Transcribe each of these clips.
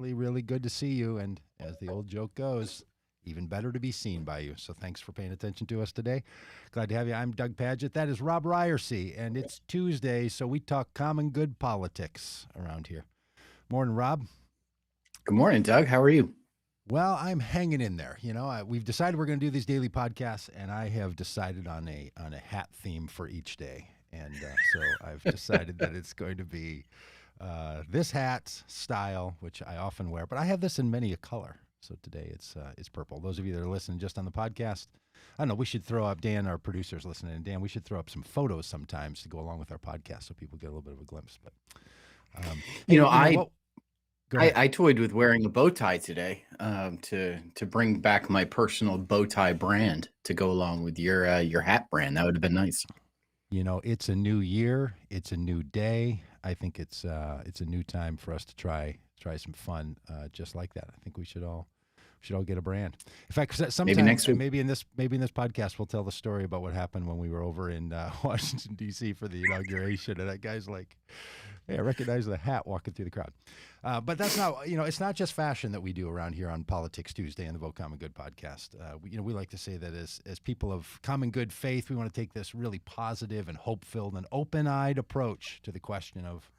Really, really good to see you. And as the old joke goes, even better to be seen by you. So thanks for paying attention to us today. Glad to have you. I'm Doug Padgett. That is Rob Ryersey, and it's Tuesday, so we talk common good politics around here. Morning, Rob. Good morning, Doug. How are you? Well, I'm hanging in there. We've decided we're going to do these daily podcasts, and I have decided on a hat theme for each day. And so I've decided that it's going to be this hat style, which I often wear, but I have this in many a color. So today it's purple. Those of you that are listening just on the podcast, I don't know. We should throw up Dan, our producer's listening, and Dan, we should throw up some photos sometimes to go along with our podcast so people get a little bit of a glimpse. But I Go ahead. I toyed with wearing a bow tie today to bring back my personal bow tie brand to go along with your hat brand. That would have been nice. It's a new year. It's a new day. I think it's a new time for us to try some fun just like that. I think we should all get a brand. In fact, sometime Maybe next week. maybe in this podcast we'll tell the story about what happened when we were over in Washington D.C. for the inauguration, and that guy's like, "Hey, I recognize the hat walking through the crowd." But that's not, it's not just fashion that we do around here on Politics Tuesday and the Vote Common Good podcast. We like to say that as people of common good faith, we want to take this really positive and hope-filled and open-eyed approach to the question of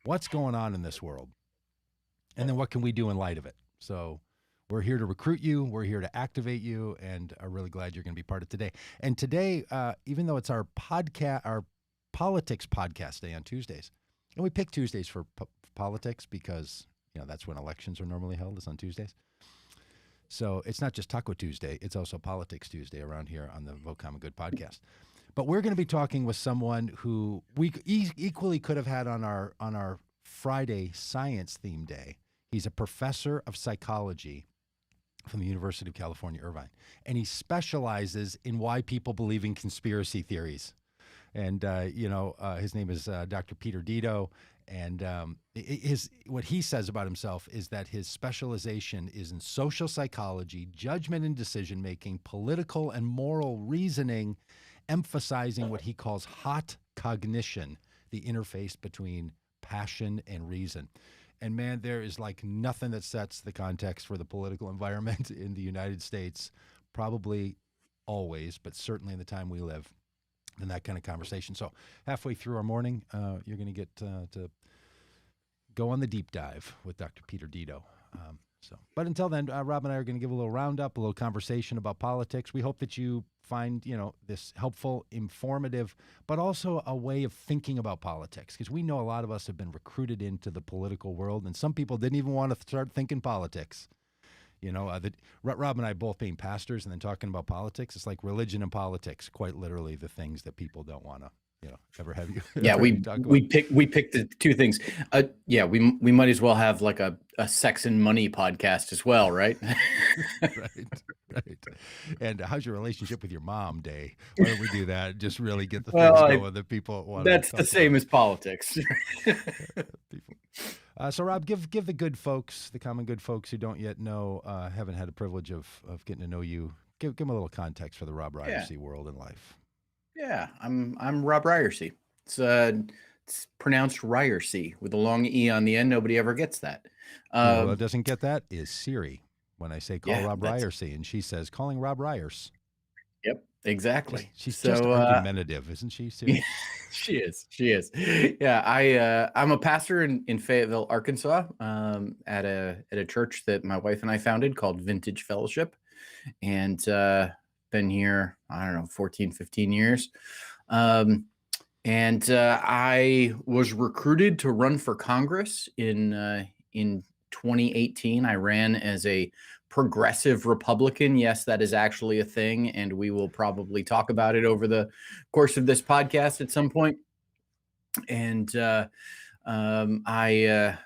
what's going on in this world, and then what can we do in light of it. So we're here to recruit you. We're here to activate you, and are really glad you're going to be part of today. And today, even though it's our politics podcast day on Tuesdays, and we pick Tuesdays for politics because that's when elections are normally held, is on Tuesdays. So it's not just Taco Tuesday; it's also Politics Tuesday around here on the Vote Common Good podcast. But we're going to be talking with someone who we equally could have had on our Friday science theme day. He's a professor of psychology from the University of California, Irvine, and he specializes in why people believe in conspiracy theories. And his name is Dr. Peter Dito, and what he says about himself is that his specialization is in social psychology, judgment and decision making, political and moral reasoning, emphasizing what he calls hot cognition, the interface between passion and reason. And man, there is like nothing that sets the context for the political environment in the United States, probably always, but certainly in the time we live, than that kind of conversation. So halfway through our morning, you're going to get to go on the deep dive with Dr. Peter Dito. But until then, Rob and I are going to give a little roundup, a little conversation about politics. We hope that you find, this helpful, informative, but also a way of thinking about politics, because we know a lot of us have been recruited into the political world, and some people didn't even want to start thinking politics. Rob and I both being pastors and then talking about politics, it's like religion and politics, quite literally the things that people don't want to, ever have you. Yeah, we picked the two things. We might as well have like a sex and money podcast as well, right? right. And how's your relationship with your mom, Day? Why don't we do that? Just really get the things going that people want. That's the same as politics. People. So Rob, give the good folks, the common good folks who don't yet know, haven't had the privilege of getting to know you, give them a little context for the Rob Ryersey world and life. Yeah, I'm Rob Ryersey. It's pronounced Ryersey with a long E on the end. Nobody ever gets that. Who doesn't get that is Siri. When I say call Rob Ryersey, and she says calling Rob Ryers. Yep, exactly. She's just argumentative, isn't she, Siri? She is. Yeah, I'm a pastor in Fayetteville, Arkansas, at a church that my wife and I founded called Vintage Fellowship, and been here, I don't know, 14, 15 years. And I was recruited to run for Congress in 2018. I ran as a progressive Republican. Yes, that is actually a thing, and we will probably talk about it over the course of this podcast at some point. And I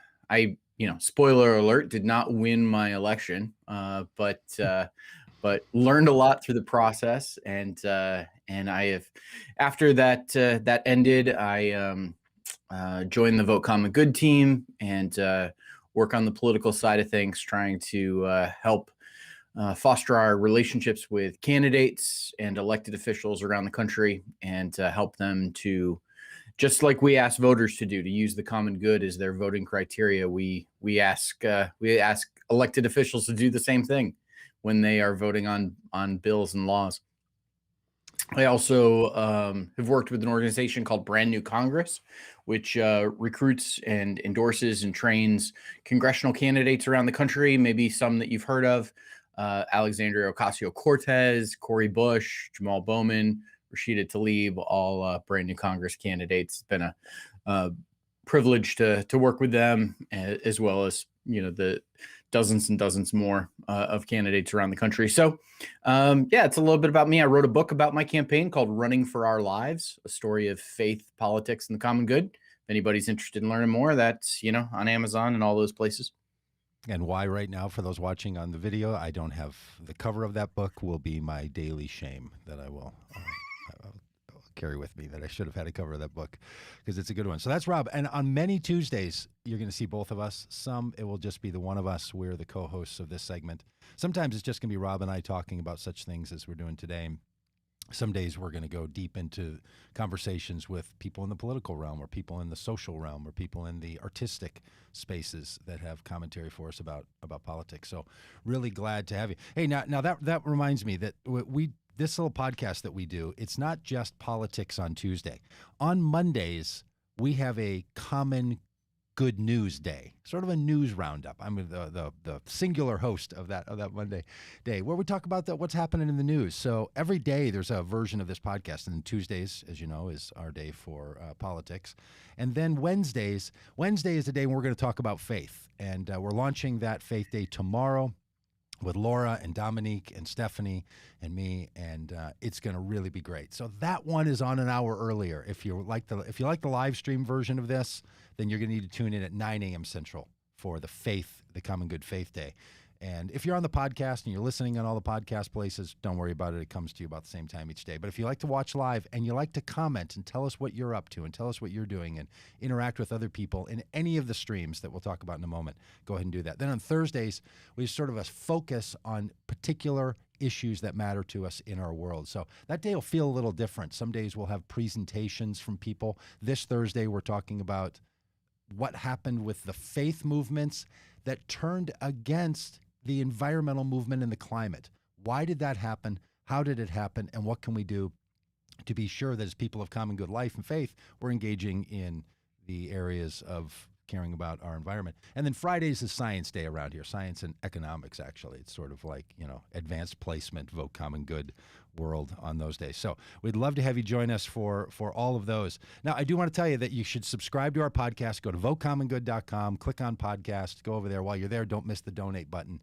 spoiler alert, did not win my election, but learned a lot through the process. And I have, after that ended, I joined the Vote Common Good team and work on the political side of things, trying to help foster our relationships with candidates and elected officials around the country, and help them to just like we ask voters to do, to use the common good as their voting criteria, we ask elected officials to do the same thing when they are voting on bills and laws. I also have worked with an organization called Brand New Congress, which recruits and endorses and trains congressional candidates around the country, maybe some that you've heard of. Alexandria Ocasio-Cortez, Cori Bush, Jamal Bowman, Rashida Tlaib, all Brand New Congress candidates. It's been a privilege to work with them, as well as, the dozens and dozens more of candidates around the country. So, it's a little bit about me. I wrote a book about my campaign called Running for Our Lives, a story of faith, politics, and the common good. If anybody's interested in learning more, that's, on Amazon and all those places. And why right now, for those watching on the video, I don't have the cover of that book will be my daily shame that I will carry with me, that I should have had a cover of that book, because it's a good one. So that's Rob. And on many Tuesdays, you're going to see both of us. Some, it will just be the one of us. We're the co-hosts of this segment. Sometimes it's just going to be Rob and I talking about such things as we're doing today. Some days we're going to go deep into conversations with people in the political realm, or people in the social realm, or people in the artistic spaces that have commentary for us about politics. So really glad to have you. Hey, now that reminds me that this little podcast that we do, it's not just politics on Tuesday. On Mondays, we have a common good news day, sort of a news roundup. I'm the singular host of that Monday day, where we talk about what's happening in the news. So every day there's a version of this podcast, and Tuesdays, as you know, is our day for politics. And then Wednesday is the day when we're going to talk about faith, and we're launching that Faith Day tomorrow with Laura and Dominique and Stephanie and me, and it's going to really be great. So that one is on an hour earlier. If you like the live stream version of this, then you're going to need to tune in at 9 a.m. Central for the Common Good Faith Day. And if you're on the podcast and you're listening on all the podcast places, don't worry about it. It comes to you about the same time each day. But if you like to watch live and you like to comment and tell us what you're up to and tell us what you're doing and interact with other people in any of the streams that we'll talk about in a moment, go ahead and do that. Then on Thursdays, we sort of focus on particular issues that matter to us in our world. So that day will feel a little different. Some days we'll have presentations from people. This Thursday, we're talking about what happened with the faith movements that turned against the environmental movement and the climate. Why did that happen? How did it happen? And what can we do to be sure that as people of common good life and faith, we're engaging in the areas of caring about our environment? And then Fridays is Science Day around here, science and economics, actually. It's sort of like, advanced placement, vote common good world on those days. So we'd love to have you join us for all of those. Now, I do want to tell you that you should subscribe to our podcast. Go to votecommongood.com, click on podcast, go over there. While you're there, don't miss the donate button.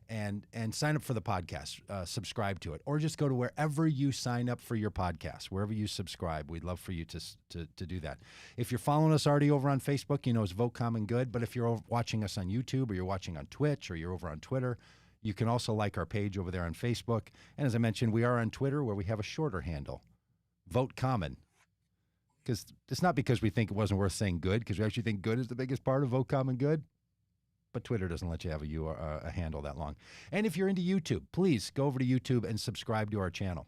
And sign up for the podcast, subscribe to it, or just go to wherever you sign up for your podcast, wherever you subscribe. We'd love for you to do that. If you're following us already over on Facebook, it's Vote Common Good. But if you're watching us on YouTube, or you're watching on Twitch, or you're over on Twitter, you can also like our page over there on Facebook. And as I mentioned, we are on Twitter, where we have a shorter handle, Vote Common. Because it's not because we think it wasn't worth saying good, because we actually think good is the biggest part of Vote Common Good. But Twitter doesn't let you have a handle that long. And if you're into YouTube, please go over to YouTube and subscribe to our channel.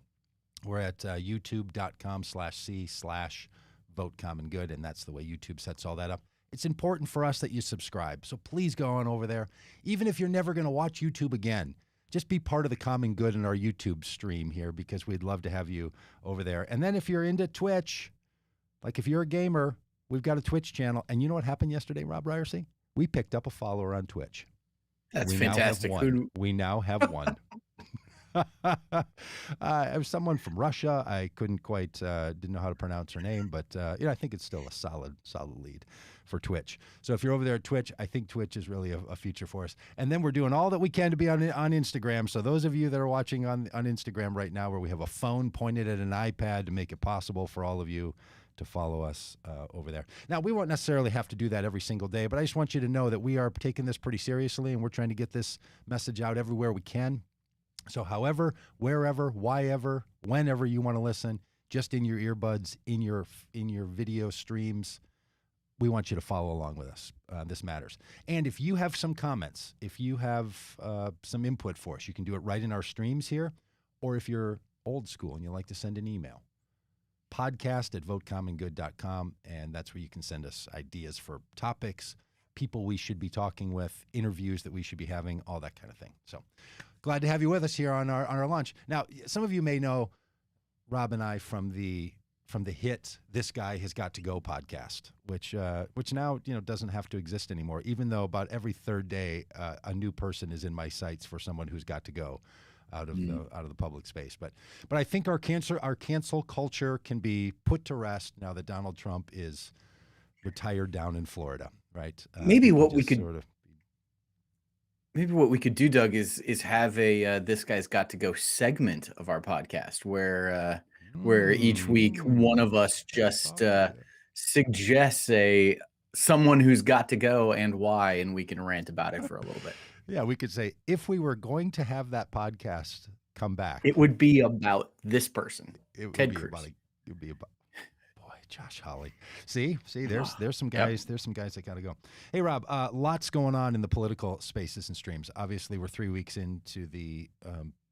We're at youtube.com/c/voteCommonGood, and that's the way YouTube sets all that up. It's important for us that you subscribe, so please go on over there. Even if you're never going to watch YouTube again, just be part of the common good in our YouTube stream here, because we'd love to have you over there. And then if you're into Twitch, like if you're a gamer, we've got a Twitch channel. And you know what happened yesterday, Rob Ryerson? We picked up a follower on Twitch. That's fantastic. We now have one. It was someone from Russia. I couldn't quite, didn't know how to pronounce her name, but I think it's still a solid lead for Twitch. So if you're over there at Twitch, I think Twitch is really a future for us. And then we're doing all that we can to be on Instagram. So those of you that are watching on Instagram right now, where we have a phone pointed at an iPad to make it possible for all of you to follow us over there. Now, we won't necessarily have to do that every single day, but I just want you to know that we are taking this pretty seriously, and we're trying to get this message out everywhere we can. So however, wherever, whyever, whenever you want to listen, just in your earbuds, in your video streams, we want you to follow along with us. This matters. And if you have some comments, if you have some input for us, you can do it right in our streams here. Or if you're old school and you like to send an email, podcast@votecommongood.com, and that's where you can send us ideas for topics, people we should be talking with, interviews that we should be having, all that kind of thing. So glad to have you with us here on our launch. Now, some of you may know Rob and I from the hit "This Guy Has Got to Go" podcast, which now doesn't have to exist anymore. Even though about every third day a new person is in my sights for someone who's got to go out of the public space. But I think our cancel culture can be put to rest now that Donald Trump is retired down in Florida, right? Maybe what we could do, Doug, is have a "This Guy's Got to Go" segment of our podcast where each week one of us just suggests someone who's got to go and why, and we can rant about it for a little bit. Yeah, we could say if we were going to have that podcast come back, it would be about this person, Ted Cruz. It would be about Josh Hawley. See, there's some guys. There's some guys that got to go. Hey, Rob, lots going on in the political spaces and streams. Obviously, we're 3 weeks into the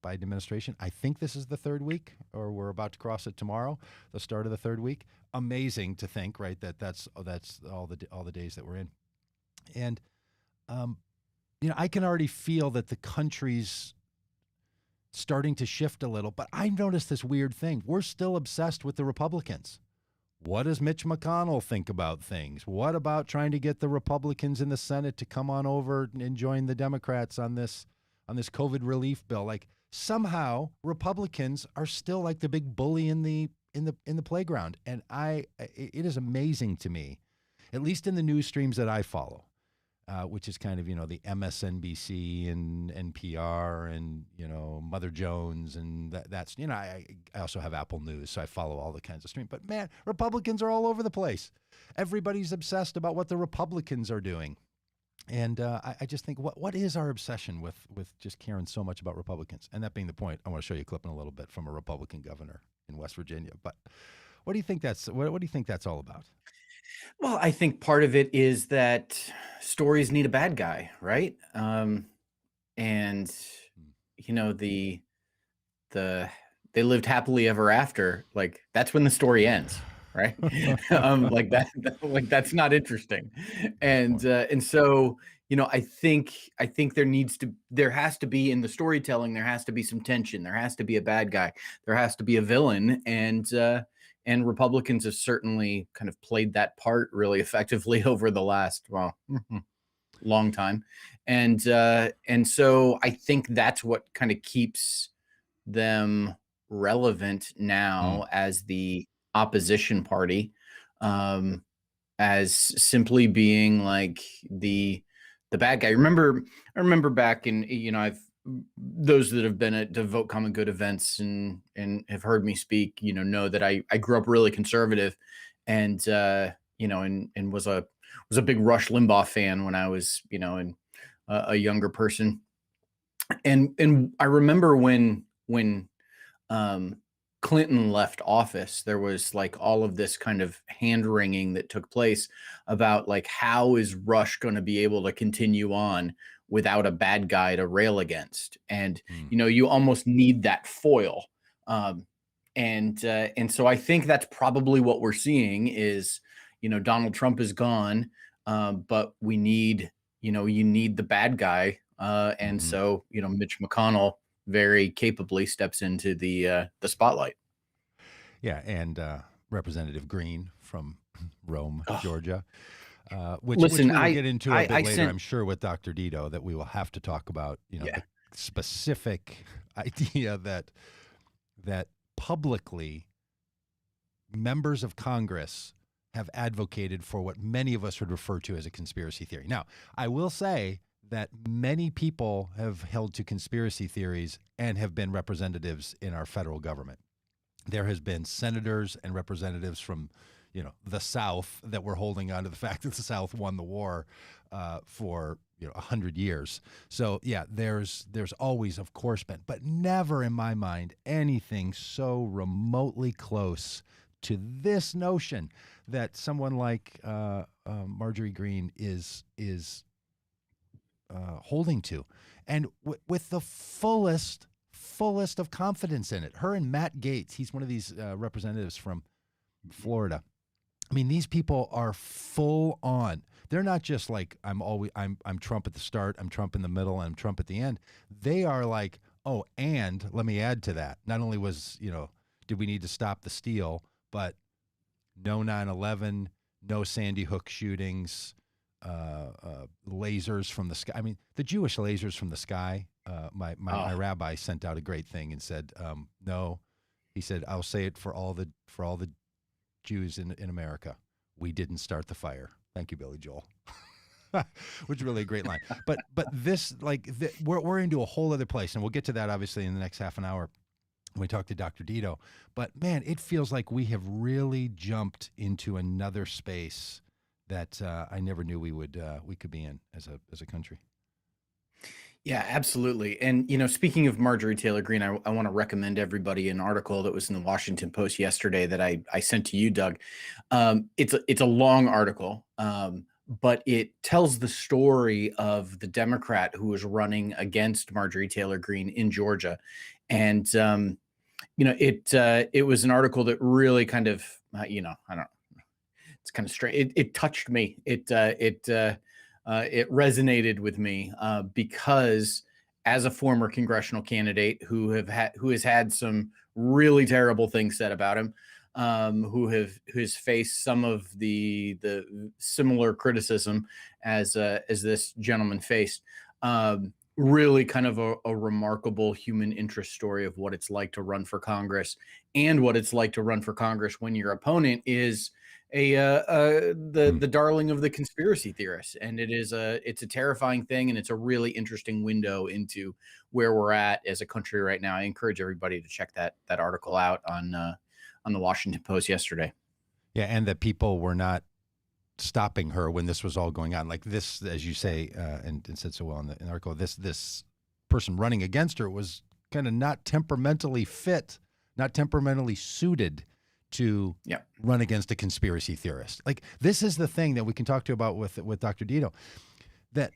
Biden administration. I think this is the third week, or we're about to cross it tomorrow, the start of the third week. Amazing to think, right? That's all the days that we're in, and I can already feel that the country's starting to shift a little. But I noticed this weird thing. We're still obsessed with the Republicans. What does Mitch McConnell think about things? What about trying to get the Republicans in the Senate to come on over and join the Democrats on this COVID relief bill? Like somehow Republicans are still like the big bully in the playground, and it is amazing to me, at least in the news streams that I follow, which is kind of the MSNBC and NPR and Mother Jones, and that's I also have Apple News, so I follow all the kinds of streams. But man, Republicans are all over the place. Everybody's obsessed about what the Republicans are doing, and I just think what is our obsession with just caring so much about Republicans? And that being the point, I want to show you a clip in a little bit from a Republican governor in West Virginia. But what do you think that's all about? Well, I think part of it is that stories need a bad guy, right? And they lived happily ever after. Like that's when the story ends, right? Like that's not interesting. And so I think there has to be in the storytelling, there has to be some tension, there has to be a bad guy, there has to be a villain, and Republicans have certainly kind of played that part really effectively over the last, long time. And so I think that's what kind of keeps them relevant now as the opposition party, as simply being like the bad guy. I remember back in, those that have been at the Vote Common Good events and have heard me speak, know that I grew up really conservative, and was a big Rush Limbaugh fan when I was, a younger person. And I remember when Clinton left office, there was like all of this kind of hand wringing that took place about like, how is Rush going to be able to continue on without a bad guy to rail against? And, you almost need that foil. And so I think that's probably what we're seeing is, Donald Trump is gone, but we need, you need the bad guy. And so, Mitch McConnell very capably steps into the spotlight. Yeah, and Representative Green from Rome, Georgia, which Listen, we will get into a bit later, sent, I'm sure, with Dr. Dito, that we will have to talk about, the specific idea that publicly members of Congress have advocated for what many of us would refer to as a conspiracy theory. Now, I will say that many people have held to conspiracy theories and have been representatives in our federal government. There has been senators and representatives from, the South that were holding on to the fact that the South won the war for 100 years. So yeah, there's always, of course, been, but never in my mind anything so remotely close to this notion that someone like Marjorie Greene is holding to, and with the fullest of confidence in it. Her and Matt Gaetz, he's one of these representatives from Florida. I mean, these people are full on. They're not just like I'm Trump at the start, I'm Trump in the middle, I'm Trump at the end. They are like, oh, and let me add to that. Not only was, did we need to stop the steal, but no 9/11, no Sandy Hook shootings, lasers from the sky. I mean, the Jewish lasers from the sky. My rabbi sent out a great thing and said, no, he said, I'll say it for all the Jews in America. We didn't start the fire. Thank you, Billy Joel. Which is really a great line. But this, we're into a whole other place, and we'll get to that obviously in the next half an hour when we talk to Dr. Dito. But man, it feels like we have really jumped into another space that I never knew we could be in as a country. Yeah, absolutely. And, speaking of Marjorie Taylor Greene, I want to recommend everybody an article that was in the Washington Post yesterday that I sent to you, Doug. It's a long article, but it tells the story of the Democrat who was running against Marjorie Taylor Greene in Georgia. And, it was an article that really kind of, I don't know, it's kind of strange. It touched me. It resonated with me because as a former congressional candidate who has had some really terrible things said about him, who has faced some of the similar criticism as this gentleman faced, really kind of a remarkable human interest story of what it's like to run for Congress and what it's like to run for Congress when your opponent is the darling of the conspiracy theorists. And it's a terrifying thing, and it's a really interesting window into where we're at as a country right now. I encourage everybody to check that article out on the Washington Post yesterday. Yeah, and that people were not stopping her when this was all going on. Like this, as you say, and said so well in the article, this person running against her was kind of not temperamentally fit, not temperamentally suited to run against a conspiracy theorist. Like, this is the thing that we can talk to about with Dr. Dito, that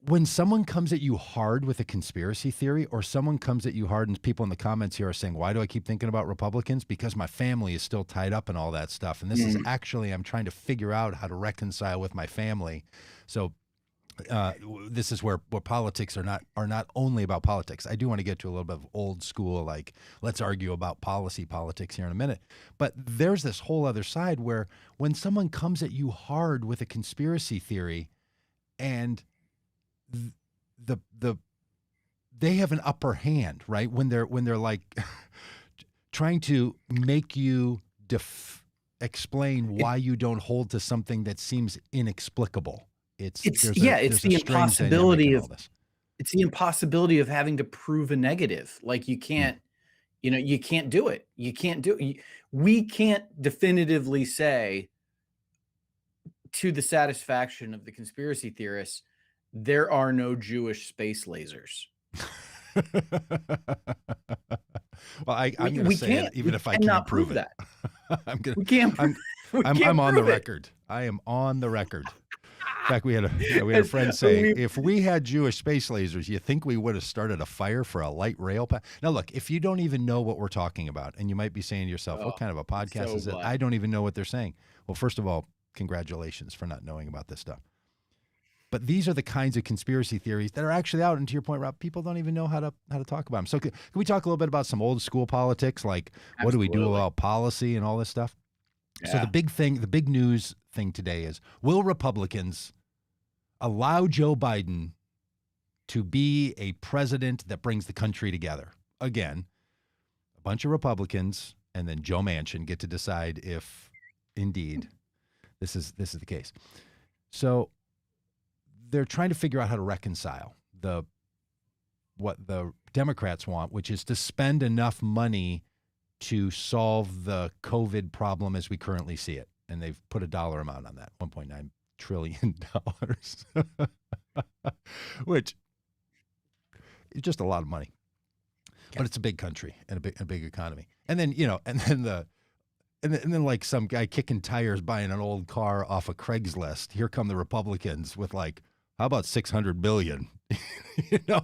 when someone comes at you hard with a conspiracy theory, or someone comes at you hard, and people in the comments here are saying, why do I keep thinking about Republicans? Because my family is still tied up in all that stuff. And this is actually, I'm trying to figure out how to reconcile with my family. So this is where politics are not only about politics. I do want to get to a little bit of old school, like, let's argue about politics here in a minute. But there's this whole other side where when someone comes at you hard with a conspiracy theory, and they have an upper hand, right? When they're like trying to make you explain why you don't hold to something that seems inexplicable. It's the impossibility of having to prove a negative. Like, you can't, you can't do it. You can't do it. We can't definitively say, to the satisfaction of the conspiracy theorists, there are no Jewish space lasers. Well, I'm going to say it, even if I can't prove it. I'm on the record. I am on the record. In fact, we had a friend say, if we had Jewish space lasers, you think we would have started a fire for a light rail path? Now, look, if you don't even know what we're talking about, and you might be saying to yourself, what kind of a podcast is it? I don't even know what they're saying. Well, first of all, congratulations for not knowing about this stuff. But these are the kinds of conspiracy theories that are actually out. And to your point, Rob, people don't even know how to talk about them. So can we talk a little bit about some old school politics? Like, what do we do about policy and all this stuff? Yeah. So the big news thing today is, will Republicans allow Joe Biden to be a president that brings the country together? Again, a bunch of Republicans and then Joe Manchin get to decide if indeed this is the case. So they're trying to figure out how to reconcile what the Democrats want, which is to spend enough money to solve the COVID problem as we currently see it. And they've put a dollar amount on that, $1.9 trillion, which is just a lot of money. But it's a big country and a big economy. And then, and then like some guy kicking tires buying an old car off of Craigslist. Here come the Republicans with like, how about $600 billion?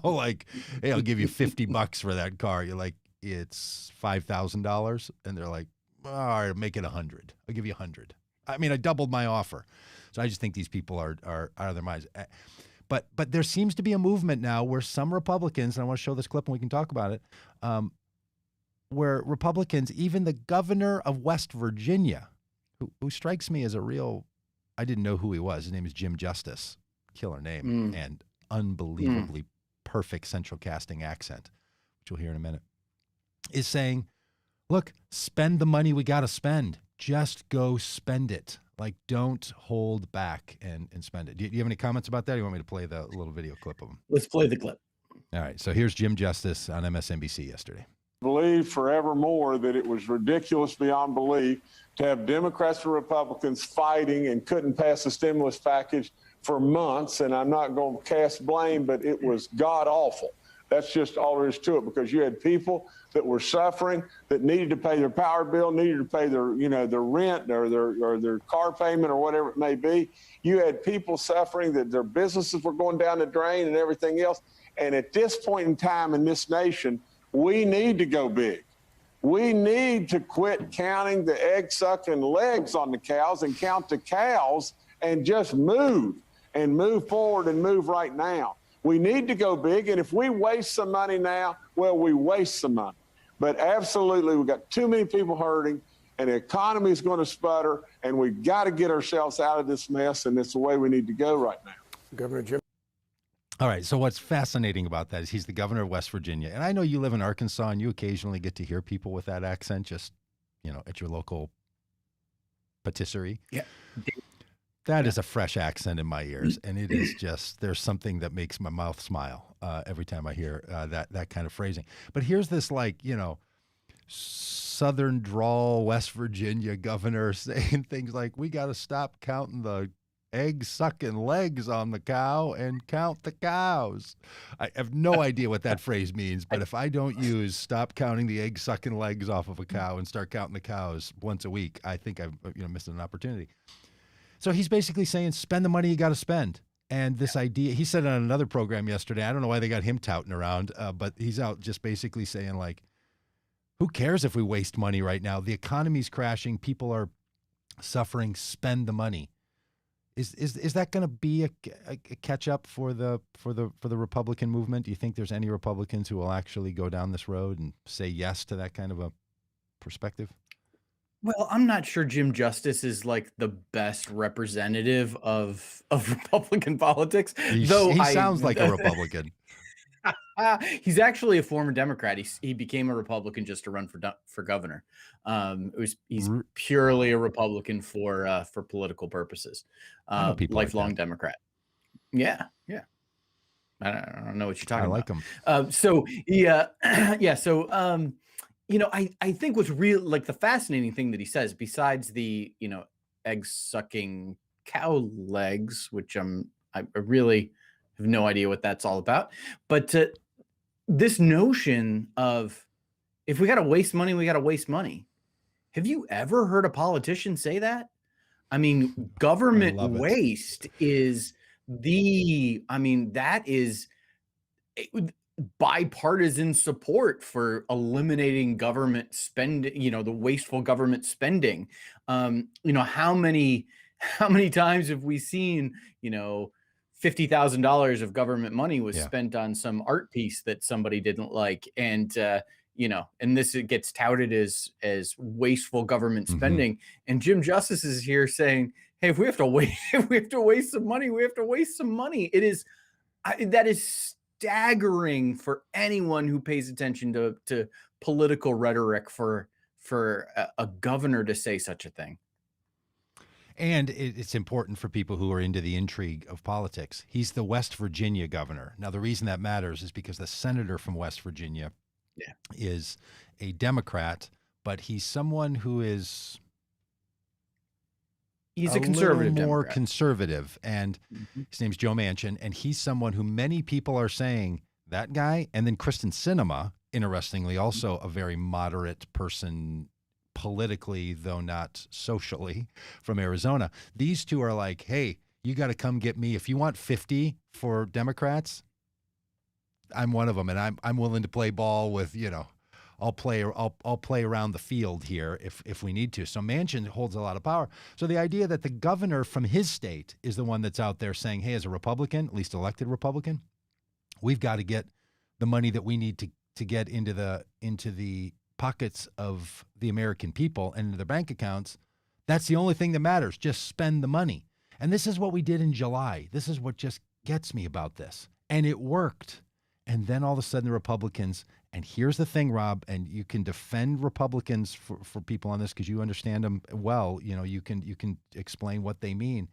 Like, hey, I'll give you $50 for that car. You're like, it's $5,000, and they're like, all right, make it 100. I'll give you 100. I mean, I doubled my offer. So I just think these people are out of their minds. But there seems to be a movement now where some Republicans, and I want to show this clip and we can talk about it, where Republicans, even the governor of West Virginia, who strikes me as a real, I didn't know who he was. His name is Jim Justice, killer name, and unbelievably perfect central casting accent, which we'll hear in a minute, is saying, look, spend the money we got to spend. Just go spend it. Like, don't hold back and spend it. Do you have any comments about that? Or you want me to play the little video clip of him? Let's play the clip. All right. So here's Jim Justice on MSNBC yesterday. Believe forevermore that it was ridiculous beyond belief to have Democrats and Republicans fighting and couldn't pass a stimulus package for months. And I'm not going to cast blame, but it was god awful. That's just all there is to it, because you had people that were suffering, that needed to pay their power bill, needed to pay their, their rent or their car payment or whatever it may be. You had people suffering, that their businesses were going down the drain and everything else. And at this point in time in this nation, we need to go big. We need to quit counting the egg-sucking legs on the cows and count the cows and just move forward and move right now. We need to go big, and if we waste some money now, well, we waste some money. But absolutely, we've got too many people hurting, and the economy is going to sputter, and we've got to get ourselves out of this mess, and it's the way we need to go right now. Governor Jim. All right, so what's fascinating about that is he's the governor of West Virginia, and I know you live in Arkansas, and you occasionally get to hear people with that accent just, at your local patisserie. Yeah. That is a fresh accent in my ears, and it is just, there's something that makes my mouth smile every time I hear that kind of phrasing. But here's this, Southern drawl West Virginia governor saying things like, we got to stop counting the egg-sucking legs on the cow and count the cows. I have no idea what that phrase means, but if I don't use stop counting the egg-sucking legs off of a cow and start counting the cows once a week, I think I've missed an opportunity. So he's basically saying, spend the money you got to spend. And this idea, he said on another program yesterday, I don't know why they got him touting around, but he's out just basically saying, who cares if we waste money right now? The economy's crashing. People are suffering. Spend the money. Is that going to be a catch up for the Republican movement? Do you think there's any Republicans who will actually go down this road and say yes to that kind of a perspective? Well, I'm not sure Jim Justice is the best representative of Republican politics. He sounds like a Republican. He's actually a former Democrat. He became a Republican just to run for governor. He's purely a Republican for political purposes. Lifelong Democrat. Yeah. I don't know what you're talking about. I like him. So yeah. So I think what's real, the fascinating thing that he says, besides the egg sucking cow legs, which I really have no idea what that's all about, but this notion of, if we got to waste money, we got to waste money. Have you ever heard a politician say that? I mean, government waste is that is bipartisan support for eliminating government spending, the wasteful government spending. How many times have we seen, $50,000 of government money was spent on some art piece that somebody didn't like, and and this gets touted as wasteful government spending. And Jim Justice is here saying, hey, if we have to waste some money, we have to waste some money. That is staggering for anyone who pays attention to political rhetoric for a governor to say such a thing. And it's important for people who are into the intrigue of politics. He's the West Virginia governor. Now, the reason that matters is because the senator from West Virginia is a Democrat, but he's someone who is a conservative, more Democrat. Conservative, and his name's Joe Manchin, and he's someone who many people are saying, that guy, and then Kristen Sinema, interestingly, also a very moderate person politically, though not socially, from Arizona. These two are like, hey, you got to come get me. If you want 50 for Democrats, I'm one of them, and I'm willing to play ball with, I'll play around the field here if we need to. So Manchin holds a lot of power. So the idea that the governor from his state is the one that's out there saying, hey, as a Republican, at least elected Republican, we've got to get the money that we need to get into the pockets of the American people and into their bank accounts. That's the only thing that matters. Just spend the money. And this is what we did in July. This is what just gets me about this. And it worked. And then all of a sudden the Republicans, and here's the thing, Rob, and you can defend Republicans for people on this because you understand them well. You know, you can explain what they mean.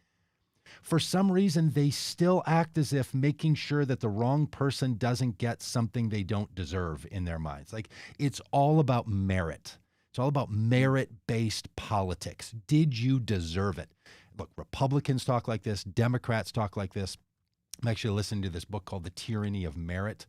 For some reason, they still act as if making sure that the wrong person doesn't get something they don't deserve in their minds. Like, it's all about merit. It's all about merit-based politics. Did you deserve it? Look, Republicans talk like this. Democrats talk like this. I'm actually listening to this book called The Tyranny of Merit.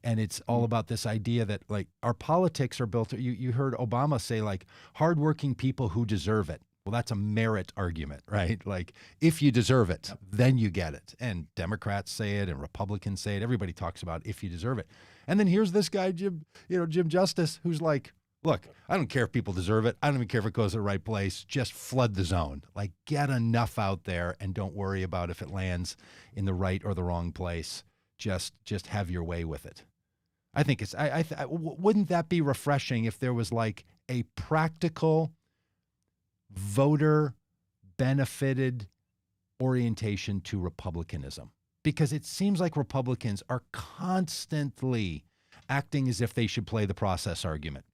And it's all about this idea that, like, our politics are built. You heard Obama say, like, hardworking people who deserve it. Well, that's a merit argument, right? Like, if you deserve it, then you get it. And Democrats say it and Republicans say it. Everybody talks about if you deserve it. And then here's this guy, Jim Justice, who's like, look, I don't care if people deserve it. I don't even care if it goes to the right place. Just flood the zone. Like, get enough out there and don't worry about if it lands in the right or the wrong place. Just have your way with it. I think it's, wouldn't that be refreshing if there was like a practical voter benefited orientation to republicanism? Because it seems like Republicans are constantly acting as if they should play the process argument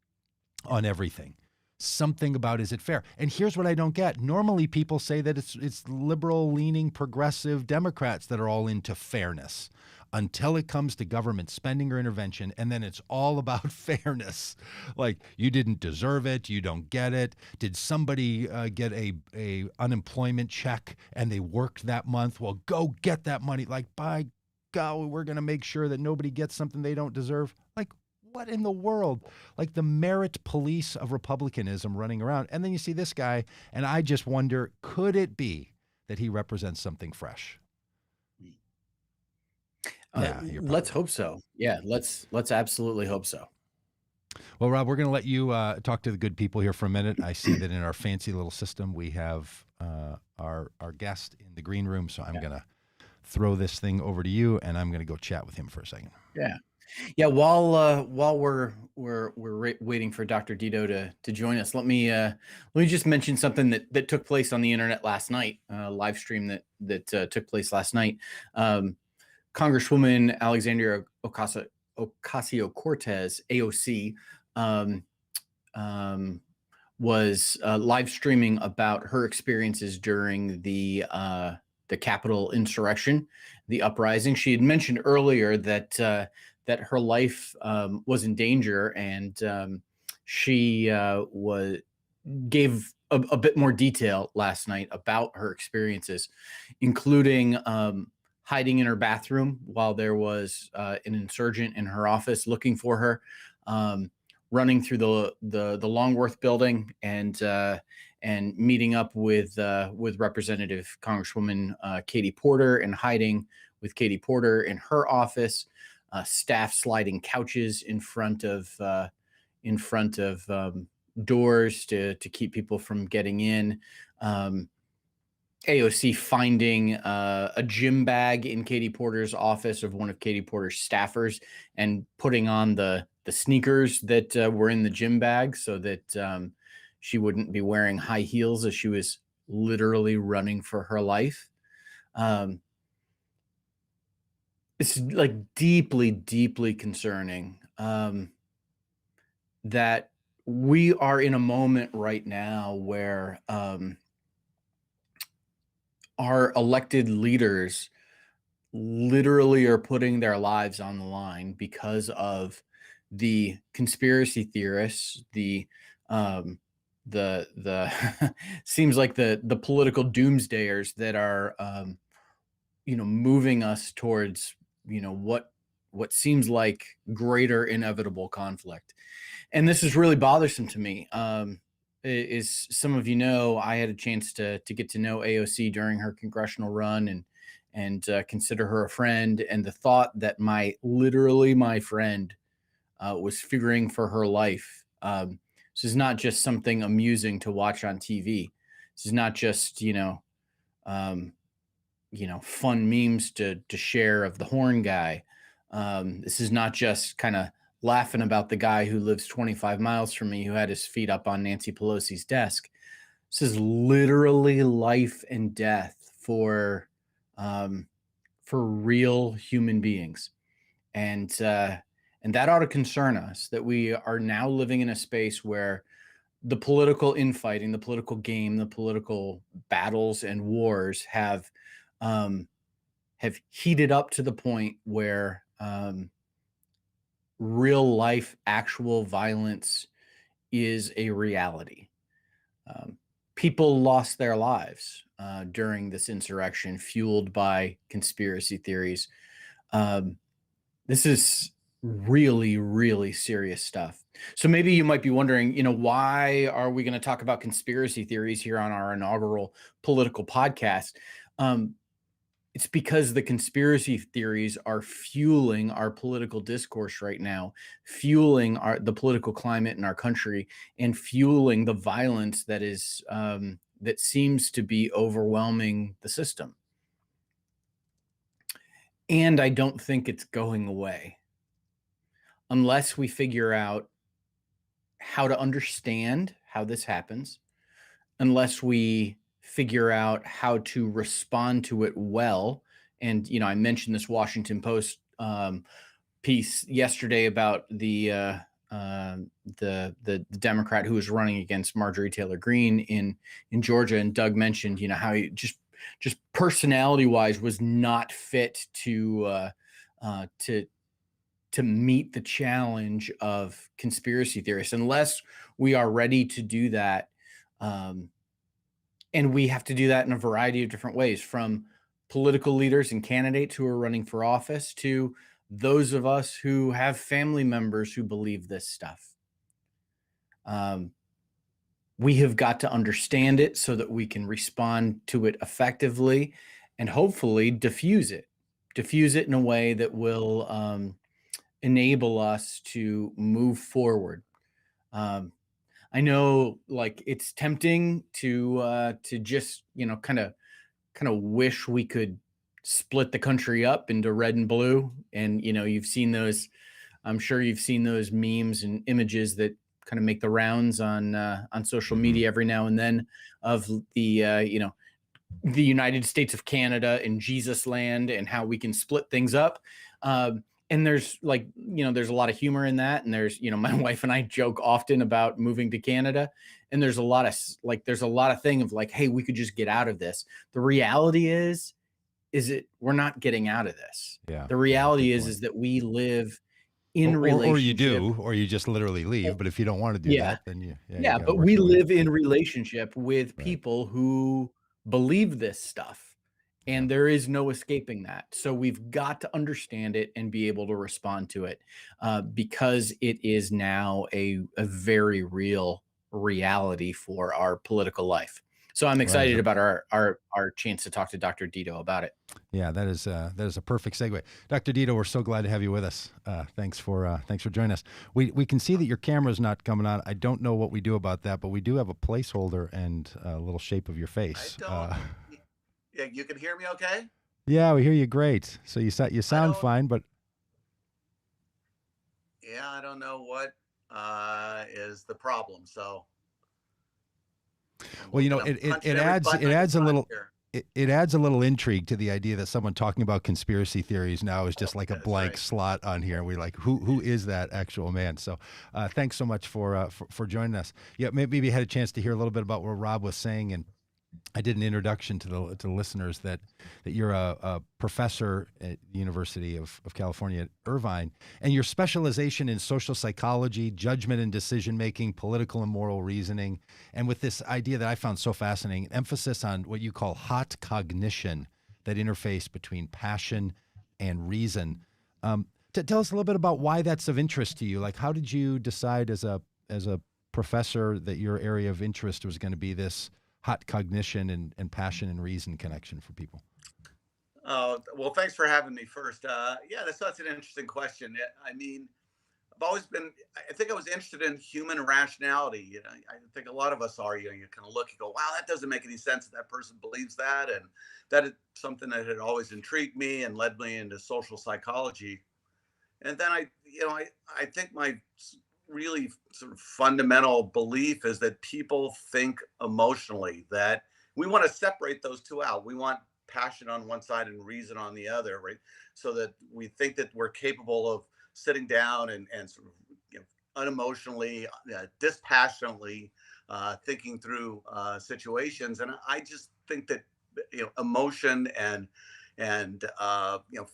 on everything. Something about, is it fair? And here's what I don't get. Normally people say that it's liberal leaning progressive Democrats that are all into fairness until it comes to government spending or intervention. And then it's all about fairness. Like, you didn't deserve it. You don't get it. Did somebody get a unemployment check and they worked that month? Well, go get that money. Like, by God, we're going to make sure that nobody gets something they don't deserve. Like, what in the world? Like, the merit police of republicanism running around. And then you see this guy, and I just wonder, could it be that he represents something fresh? Yeah, let's hope so. Yeah, let's absolutely hope so. Well, Rob, we're going to let you talk to the good people here for a minute. I see that in our fancy little system, we have our guest in the green room. So I'm going to throw this thing over to you, and I'm going to go chat with him for a second. Yeah. While we're waiting for Dr. Dito to join us, let me just mention something that took place on the internet last night. Live stream that took place last night. Congresswoman Alexandria Ocasio-Cortez, AOC, was live streaming about her experiences during the Capitol insurrection, the uprising. She had mentioned earlier that her life was in danger, and she gave a bit more detail last night about her experiences, including hiding in her bathroom while there was an insurgent in her office looking for her, running through the Longworth building and meeting up with Representative Congresswoman Katie Porter and hiding with Katie Porter in her office, staff sliding couches in front of doors to keep people from getting in. AOC finding a gym bag in Katie Porter's office of one of Katie Porter's staffers and putting on the sneakers that were in the gym bag so that she wouldn't be wearing high heels as she was literally running for her life. It's like deeply, deeply concerning that we are in a moment right now where our elected leaders literally are putting their lives on the line because of the conspiracy theorists, the seems like the political doomsdayers that are moving us towards what seems like greater inevitable conflict. And this is really bothersome to me. Is some of you know, I had a chance to get to know AOC during her congressional run and consider her a friend. And the thought that my friend was fearing for her life. This is not just something amusing to watch on TV. This is not just, fun memes to share of the horn guy. This is not just kind of laughing about the guy who lives 25 miles from me who had his feet up on Nancy Pelosi's desk. This is literally life and death for real human beings, and that ought to concern us, that we are now living in a space where the political infighting, the political game, the political battles and wars have heated up to the point where real life, actual violence is a reality. People lost their lives during this insurrection, fueled by conspiracy theories. This is really, really serious stuff. So maybe you might be wondering, why are we going to talk about conspiracy theories here on our inaugural political podcast? It's because the conspiracy theories are fueling our political discourse right now, fueling the political climate in our country, and fueling the violence that is that seems to be overwhelming the system. And I don't think it's going away unless we figure out how to understand how this happens, unless we figure out how to respond to it well. And, I mentioned this Washington Post piece yesterday about the Democrat who was running against Marjorie Taylor Greene in Georgia. And Doug mentioned, how he just personality wise was not fit to meet the challenge of conspiracy theorists, unless we are ready to do that. And we have to do that in a variety of different ways, from political leaders and candidates who are running for office to those of us who have family members who believe this stuff. We have got to understand it so that we can respond to it effectively and hopefully diffuse it in a way that will enable us to move forward. I know, it's tempting to just, kind of wish we could split the country up into red and blue. And, you've seen those, I'm sure you've seen those memes and images that kind of make the rounds on social media every now and then of the United States of Canada and Jesus land and how we can split things up. And there's there's a lot of humor in that. And there's, my wife and I joke often about moving to Canada. And there's a lot of thing of hey, we could just get out of this. The reality is we're not getting out of this. Yeah. The reality is that we live in relationship. Or you do, or you just literally leave. But if you don't want to do that, then you but we live in relationship with people who believe this stuff. And there is no escaping that. So we've got to understand it and be able to respond to it because it is now a very real reality for our political life. So I'm excited about our chance to talk to Dr. Dito about it. Yeah, that is a perfect segue. Dr. Dito, we're so glad to have you with us. Thanks for joining us. We can see that your camera's not coming on. I don't know what we do about that, but we do have a placeholder and a little shape of your face. Yeah, you can hear me okay? Yeah, we hear you great. So you sound fine, but yeah, I don't know what is the problem. So well, it adds a little intrigue to the idea that someone talking about conspiracy theories now is just like a blank slot on here. We're like, who is that actual man? So thanks so much for joining us. Yeah, maybe you had a chance to hear a little bit about what Rob was saying, and I did an introduction to the listeners that you're a professor at the University of California at Irvine, and your specialization in social psychology, judgment and decision-making, political and moral reasoning, and with this idea that I found so fascinating, emphasis on what you call hot cognition, that interface between passion and reason. Tell us a little bit about why that's of interest to you. Like, how did you decide as a professor that your area of interest was going to be this hot cognition and passion and reason connection for people? Well, thanks for having me first. Yeah, that's an interesting question. I mean, I've always been, I think I was interested in human rationality. I think a lot of us are, you kind of look and go, wow, that doesn't make any sense that person believes that. And that is something that had always intrigued me and led me into social psychology. And then I think my really sort of fundamental belief is that people think emotionally, that we want to separate those two out. We want passion on one side and reason on the other, right? So that we think that we're capable of sitting down and sort of, unemotionally, dispassionately thinking through situations. And I just think that emotion and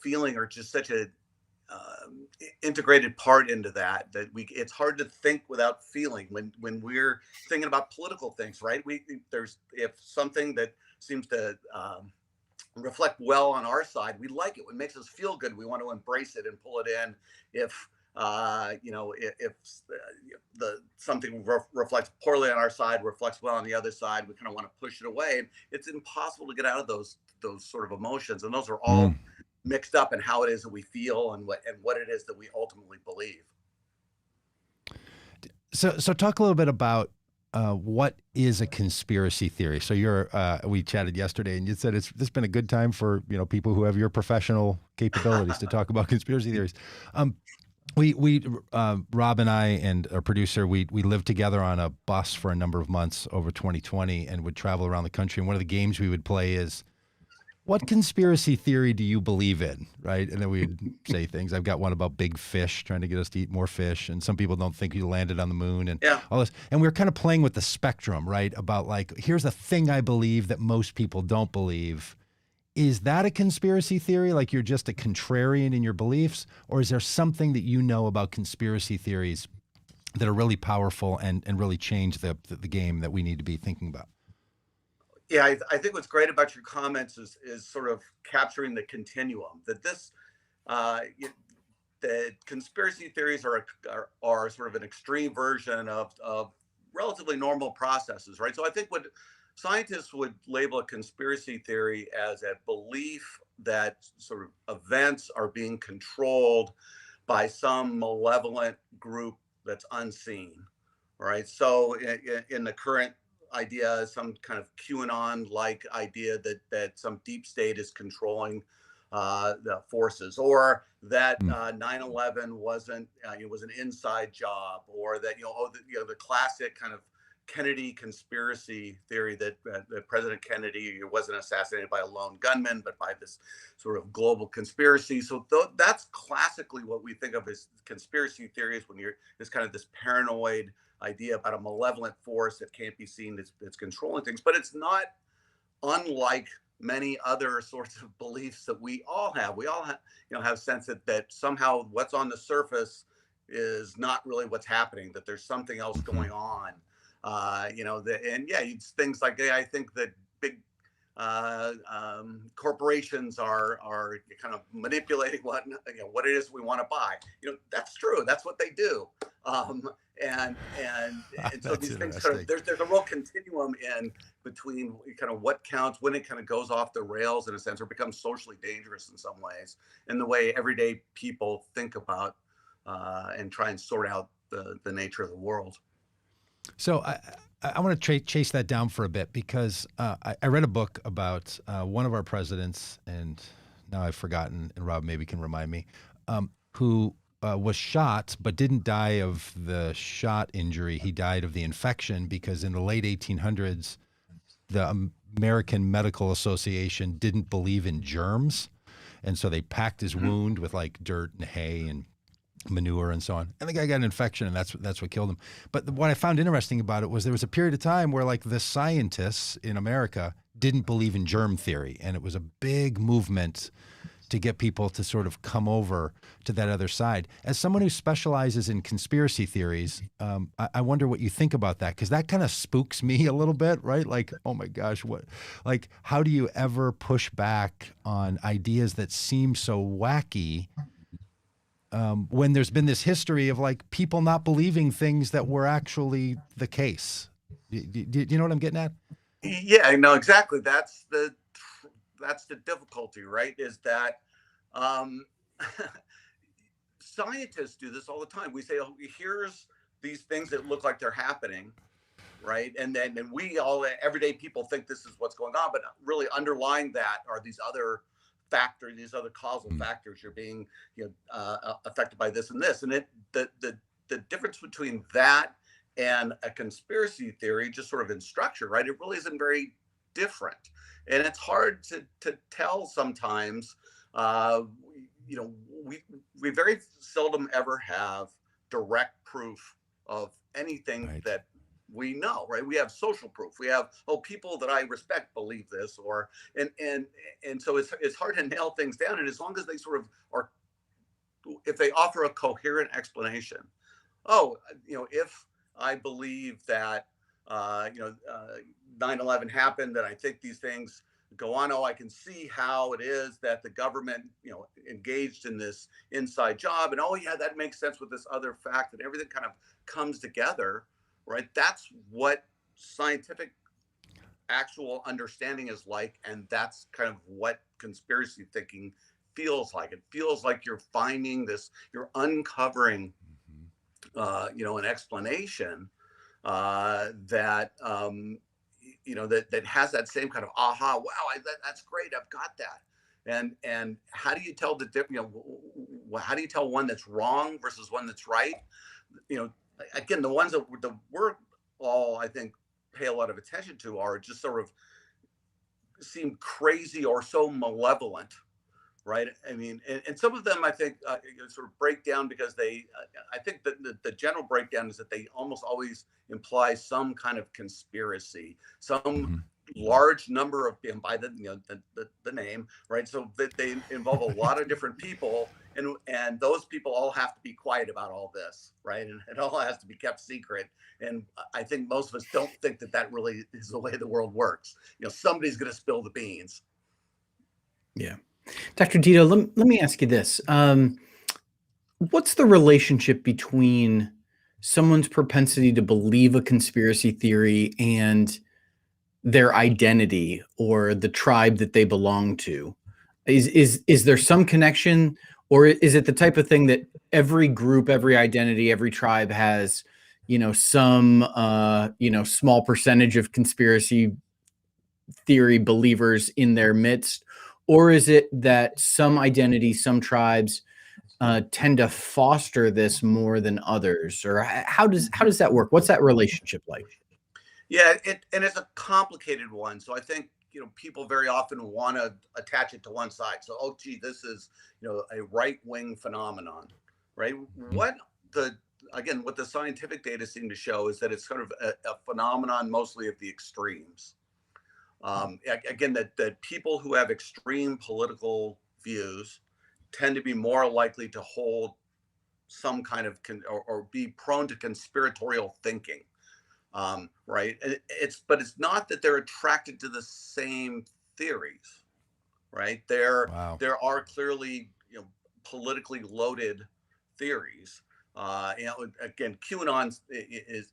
feeling are just such a integrated part into that it's hard to think without feeling when we're thinking about political things, right? There's, if something that seems to reflect well on our side, we like it. It makes us feel good. We want to embrace it and pull it in. If if the something reflects poorly on our side, reflects well on the other side, we kind of want to push it away. And it's impossible to get out of those sort of emotions, and those are all mixed up in how it is that we feel and what it is that we ultimately believe. So talk a little bit about what is a conspiracy theory. So we chatted yesterday, and you said this has been a good time for people who have your professional capabilities to talk about conspiracy theories. Rob and I and our producer, we lived together on a bus for a number of months over 2020 and would travel around the country. And one of the games we would play is, what conspiracy theory do you believe in, right? And then we'd say things. I've got one about big fish trying to get us to eat more fish, and some people don't think you landed on the moon, and all this. And we were kind of playing with the spectrum, right? About like, here's a thing I believe that most people don't believe. Is that a conspiracy theory? Like you're just a contrarian in your beliefs? Or is there something that you know about conspiracy theories that are really powerful and really change the game that we need to be thinking about? Yeah, I think what's great about your comments is sort of capturing the continuum, that this the conspiracy theories are sort of an extreme version of relatively normal processes, right? So I think what scientists would label a conspiracy theory as a belief that sort of events are being controlled by some malevolent group that's unseen, right? So in the current idea, some kind of QAnon-like idea that some deep state is controlling the forces, or that 9/11 wasn't it was an inside job, or that the classic kind of Kennedy conspiracy theory that President Kennedy wasn't assassinated by a lone gunman, but by this sort of global conspiracy. So that's classically what we think of as conspiracy theories, when it's kind of this paranoid idea about a malevolent force that can't be seen that's controlling things. But it's not unlike many other sorts of beliefs that we all have. We all have sense that somehow what's on the surface is not really what's happening, that there's something else going on. It's things like, I think that big corporations are kind of manipulating what it is we want to buy. That's true. That's what they do. And so these things there's a real continuum in between kind of what counts, when it kind of goes off the rails in a sense, or becomes socially dangerous in some ways, and the way everyday people think about and try and sort out the nature of the world. So I want to chase that down for a bit, because I read a book about one of our presidents, and now I've forgotten, and Rob maybe can remind me, who was shot but didn't die of the shot injury. He died of the infection, because in the late 1800s, the American Medical Association didn't believe in germs. And so they packed his wound with like dirt and hay and manure and so on. And the guy got an infection, and that's what killed him. But what I found interesting about it was there was a period of time where like the scientists in America didn't believe in germ theory. And it was a big movement to get people to sort of come over to that other side. As someone who specializes in conspiracy theories, I wonder what you think about that, because that kind of spooks me a little bit, right? Like, oh my gosh, how do you ever push back on ideas that seem so wacky when there's been this history of like people not believing things that were actually the case? Do you know what I'm getting at? Yeah, I know exactly. That's the difficulty, right? Is that scientists do this all the time. We say, oh, here's these things that look like they're happening, right? And we all, everyday people, think this is what's going on, but really underlying that are these other factors, these other causal factors. You're being, affected by this and this, and the difference between that and a conspiracy theory, just sort of in structure, right? It really isn't very different, and it's hard to tell sometimes. We very seldom ever have direct proof of anything that we know, right? We have social proof. We have, people that I respect believe this, and so it's hard to nail things down. And as long as they sort of are, if they offer a coherent explanation, if I believe that 9/11 happened, and I think these things go on. I can see how it is that the government, engaged in this inside job, and that makes sense with this other fact, and everything kind of comes together, right? That's what scientific actual understanding is like, and that's kind of what conspiracy thinking feels like. It feels like you're finding this, you're uncovering, an explanation that that has that same kind of aha, wow, that's great, I've got that. And how do you tell how do you tell one that's wrong versus one that's right? Again, the ones that we're all, I think, pay a lot of attention to are just sort of seem crazy or so malevolent, right? I mean, and some of them, I think, sort of break down because I think that the general breakdown is that they almost always imply some kind of conspiracy, some large number of, by the name, right? So that they involve a lot of different people, and those people all have to be quiet about all this, right? And it all has to be kept secret. And I think most of us don't think that really is the way the world works. Somebody's going to spill the beans. Yeah. Dr. Dito, let me ask you this. What's the relationship between someone's propensity to believe a conspiracy theory and their identity or the tribe that they belong to? Is there some connection, or is it the type of thing that every group, every identity, every tribe has, some, small percentage of conspiracy theory believers in their midst? Or is it that some identities, some tribes tend to foster this more than others? Or how does that work? What's that relationship like? Yeah, it's a complicated one. So I think people very often want to attach it to one side. So this is a right-wing phenomenon, right? What the scientific data seem to show is that it's sort of a phenomenon mostly of the extremes. Again, that people who have extreme political views tend to be more likely to hold some kind of or be prone to conspiratorial thinking, right? But it's not that they're attracted to the same theories, right? There are clearly politically loaded theories. Again, QAnon is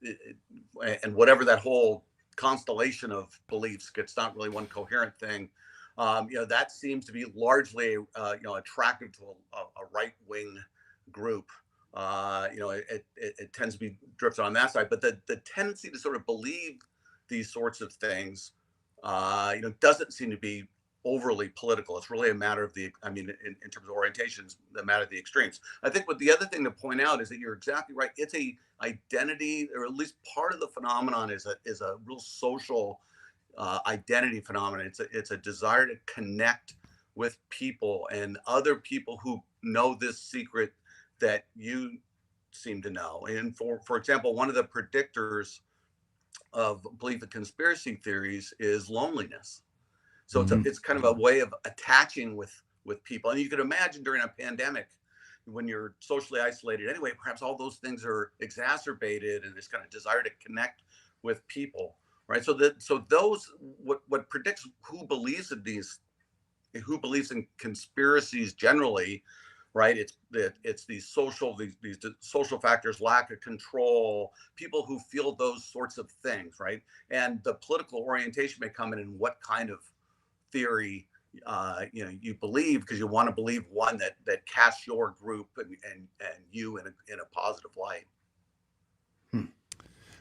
and whatever that whole constellation of beliefs, it's not really one coherent thing. That seems to be largely attractive to a right-wing group. It tends to be drifted on that side, but the tendency to sort of believe these sorts of things doesn't seem to be overly political. It's really a matter of in terms of orientations, the matter of the extremes. I think what the other thing to point out is that you're exactly right. It's a identity, or at least part of the phenomenon is a real social identity phenomenon. It's a desire to connect with people and other people who know this secret that you seem to know. And for example, one of the predictors of belief in conspiracy theories is loneliness. So it's kind of a way of attaching with people. And you could imagine during a pandemic, when you're socially isolated anyway, perhaps all those things are exacerbated, and this kind of desire to connect with people, right? So those what predicts who believes in conspiracies generally, right? It's these social factors, lack of control, people who feel those sorts of things, right? And the political orientation may come in what kind of theory you believe because you want to believe one that casts your group and you in a positive light.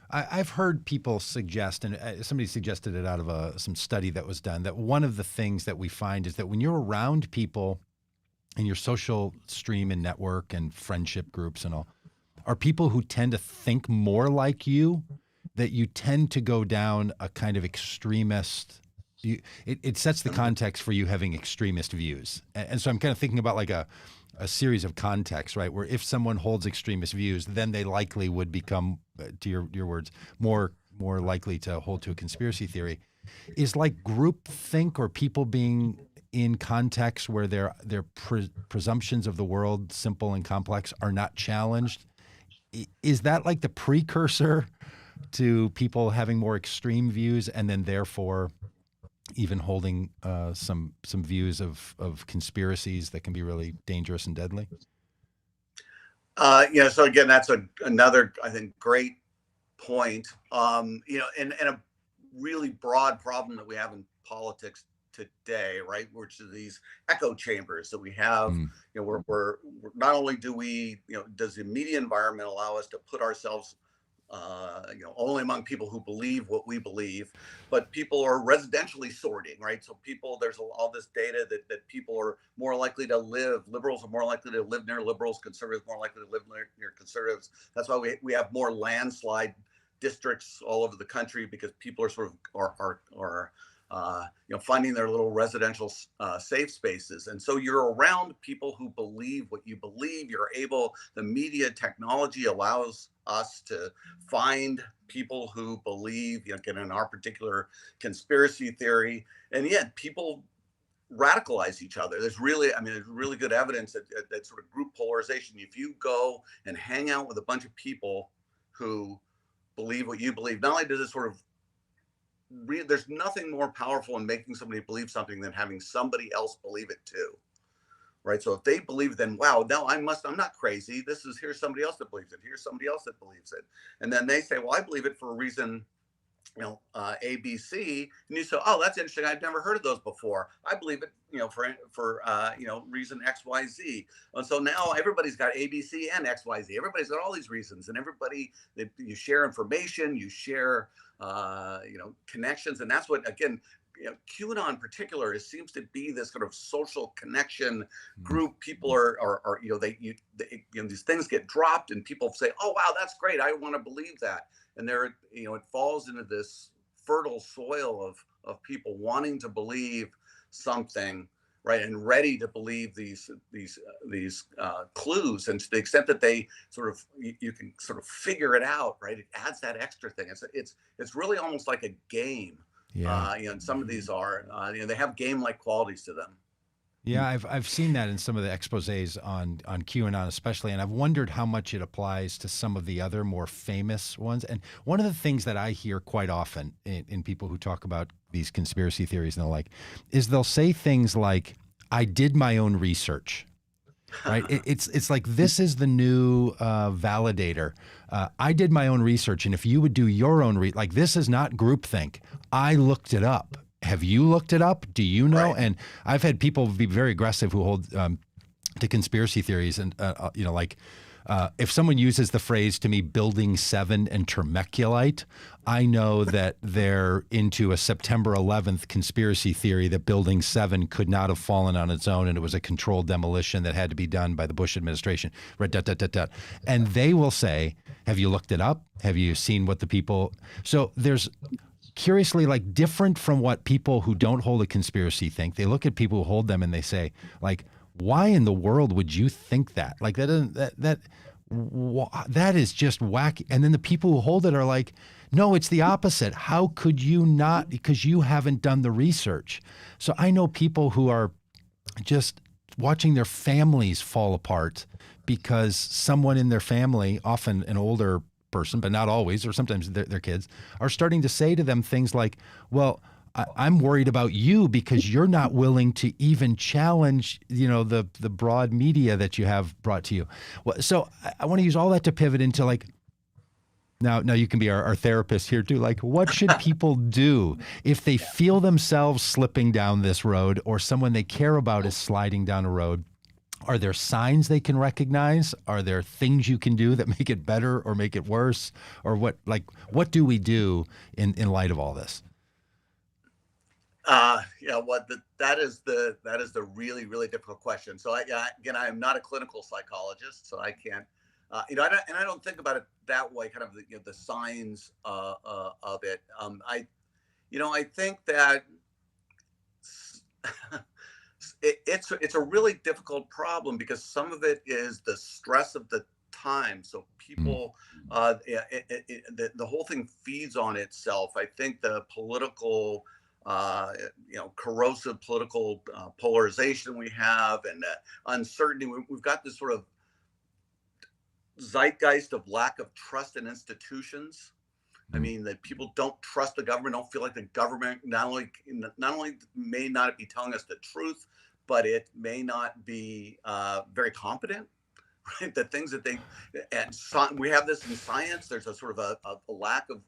I've heard people suggest, and somebody suggested it out of some study that was done, that one of the things that we find is that when you're around people in your social stream and network and friendship groups and all, are people who tend to think more like you, that you tend to go down a kind of extremist. It sets the context for you having extremist views. And so I'm kind of thinking about like a series of contexts, right? Where if someone holds extremist views, then they likely would become, to your words, more likely to hold to a conspiracy theory. Is like group think or people being in contexts where their presumptions of the world, simple and complex, are not challenged. Is that like the precursor to people having more extreme views and then therefore even holding some views of conspiracies that can be really dangerous and deadly? So again, that's another, I think, great point. And a really broad problem that we have in politics today, right? Which is these echo chambers that we have. We're not only do we, does the media environment allow us to put ourselves only among people who believe what we believe, but people are residentially sorting, right? So there's all this data that people are more likely to live, liberals are more likely to live near liberals, conservatives more likely to live near conservatives. That's why we have more landslide districts all over the country, because people are sort of finding their little residential safe spaces. And so you're around people who believe what you believe. The media technology allows us to find people who believe, again, in our particular conspiracy theory. And yet people radicalize each other. There's really good evidence that sort of group polarization. If you go and hang out with a bunch of people who believe what you believe, not only does it sort of there's nothing more powerful in making somebody believe something than having somebody else believe it too, right? So if they believe, then wow, no, I'm not crazy. Here's somebody else that believes it. Here's somebody else that believes it, and then they say, well, I believe it for a reason, A, B, C, and you say, oh, that's interesting. I've never heard of those before. I believe it, for reason X, Y, Z. And so now everybody's got A, B, C, and X, Y, Z. Everybody's got all these reasons, and you share information, you share, connections, and that's what, again, QAnon in particular seems to be this sort of social connection group. People are these things get dropped, and people say, oh wow, that's great, I want to believe that. And it falls into this fertile soil of people wanting to believe something, right, and ready to believe these clues. And to the extent that they you can sort of figure it out, right, it adds that extra thing. It's really almost like a game. Yeah. And some of these are, they have game-like qualities to them. Yeah, I've seen that in some of the exposés on QAnon especially, and I've wondered how much it applies to some of the other more famous ones. And one of the things that I hear quite often in people who talk about these conspiracy theories and the like is they'll say things like, I did my own research. Right? It's like, this is the new validator. I did my own research, and if you would do your own like, this is not groupthink. I looked it up. Have you looked it up? Do you know? Right. And I've had people be very aggressive who hold to conspiracy theories, and if someone uses the phrase to me, Building 7 and Termeculite, I know that they're into a September 11th conspiracy theory that Building 7 could not have fallen on its own, and it was a controlled demolition that had to be done by the Bush administration. And they will say, have you looked it up? Have you seen what the people... So there's... curiously, like, different from what people who don't hold a conspiracy think. They look at people who hold them and they say, like, why in the world would you think that? Like, that is just wacky. And then the people who hold it are like, no, it's the opposite. How could you not? Because you haven't done the research. So I know people who are just watching their families fall apart because someone in their family, often an older person, but not always, or sometimes their kids, are starting to say to them things like, well, I'm worried about you because you're not willing to even challenge, the broad media that you have brought to you. Well, so I want to use all that to pivot into, like, Now you can be our therapist here too. Like, what should people do if they feel themselves slipping down this road, or someone they care about is sliding down a road? Are there signs they can recognize? Are there things you can do that make it better or make it worse? Or what do we do in light of all this? Yeah, that is the really, really difficult question. So again, I am not a clinical psychologist, so I can't, I don't think about it that way, kind of the signs of it. I think that it's a really difficult problem because some of it is the stress of the time. So people, the whole thing feeds on itself. I think the political, corrosive political polarization we have, and uncertainty. We've got this sort of zeitgeist of lack of trust in institutions. I mean, that people don't trust the government, don't feel like the government not only may not be telling us the truth, but it may not be very competent. Right, the things that we have this in science. There's a sort of a lack of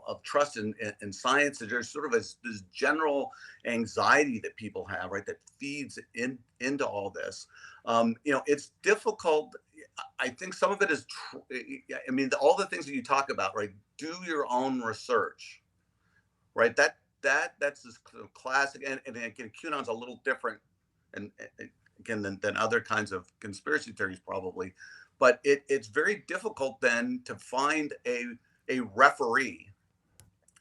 of trust in science. There's sort of this general anxiety that people have, right, that feeds into all this. It's difficult. I think some of it is. I mean, all the things that you talk about, right? Do your own research, right? That's this classic. And again, QAnon's a little different, and again than other kinds of conspiracy theories probably, but it's very difficult then to find a referee,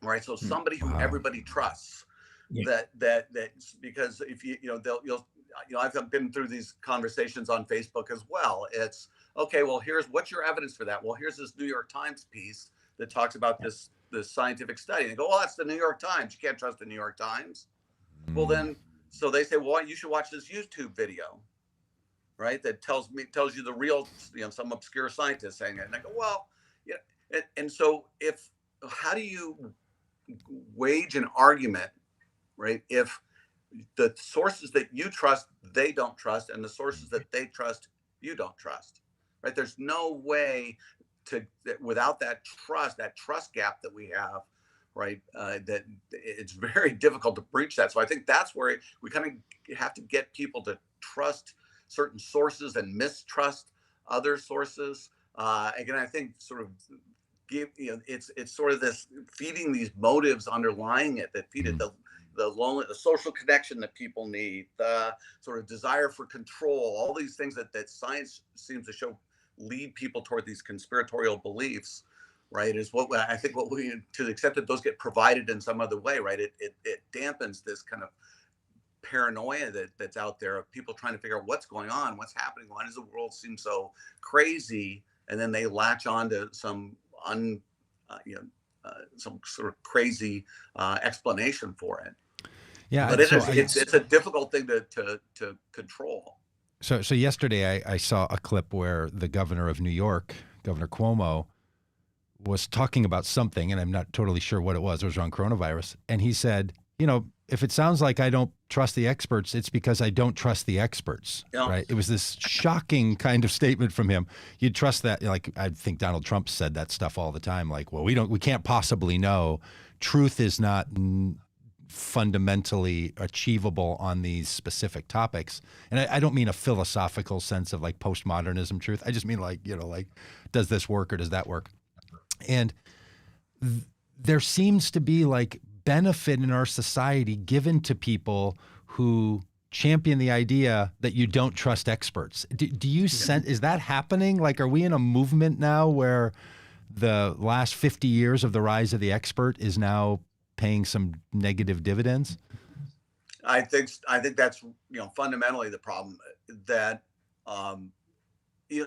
right? So somebody who everybody trusts. That because if I've been through these conversations on Facebook as well. It's okay, well, what's your evidence for that? Well, here's this New York Times piece that talks about this scientific study. And they go, well, that's the New York Times. You can't trust the New York Times. Well, then, so they say, well, you should watch this YouTube video, right? That tells you the real, some obscure scientist saying it. And I go, well, yeah. And so how do you wage an argument, right? If the sources that you trust, they don't trust, and the sources that they trust, you don't trust, right? There's no way without that trust gap that we have, right? That it's very difficult to breach that. So I think that's where we kind of have to get people to trust certain sources and mistrust other sources. Again, I think sort of it's sort of this feeding these motives underlying it that feed it the social connection that people need, the sort of desire for control, all these things that science seems to show lead people toward these conspiratorial beliefs, right? Is what I think to the extent that those get provided in some other way, right? It dampens this kind of paranoia that's out there of people trying to figure out what's going on, what's happening, why does the world seem so crazy, and then they latch on to some some sort of crazy explanation for it. Yeah, but it's a difficult thing to control. So yesterday I saw a clip where the governor of New York, Governor Cuomo, was talking about something, and I'm not totally sure what it was. It was around coronavirus. And he said, if it sounds like I don't trust the experts, it's because I don't trust the experts, right? It was this shocking kind of statement from him. You'd trust that, like, I think Donald Trump said that stuff all the time. Like, well, we can't possibly know. Truth is not fundamentally achievable on these specific topics. And I don't mean a philosophical sense of like postmodernism truth. I just mean like, does this work or does that work? And there seems to be like benefit in our society given to people who champion the idea that you don't trust experts. Do you sense, is that happening? Like, are we in a movement now where the last 50 years of the rise of the expert is now paying some negative dividends? I think that's fundamentally the problem, that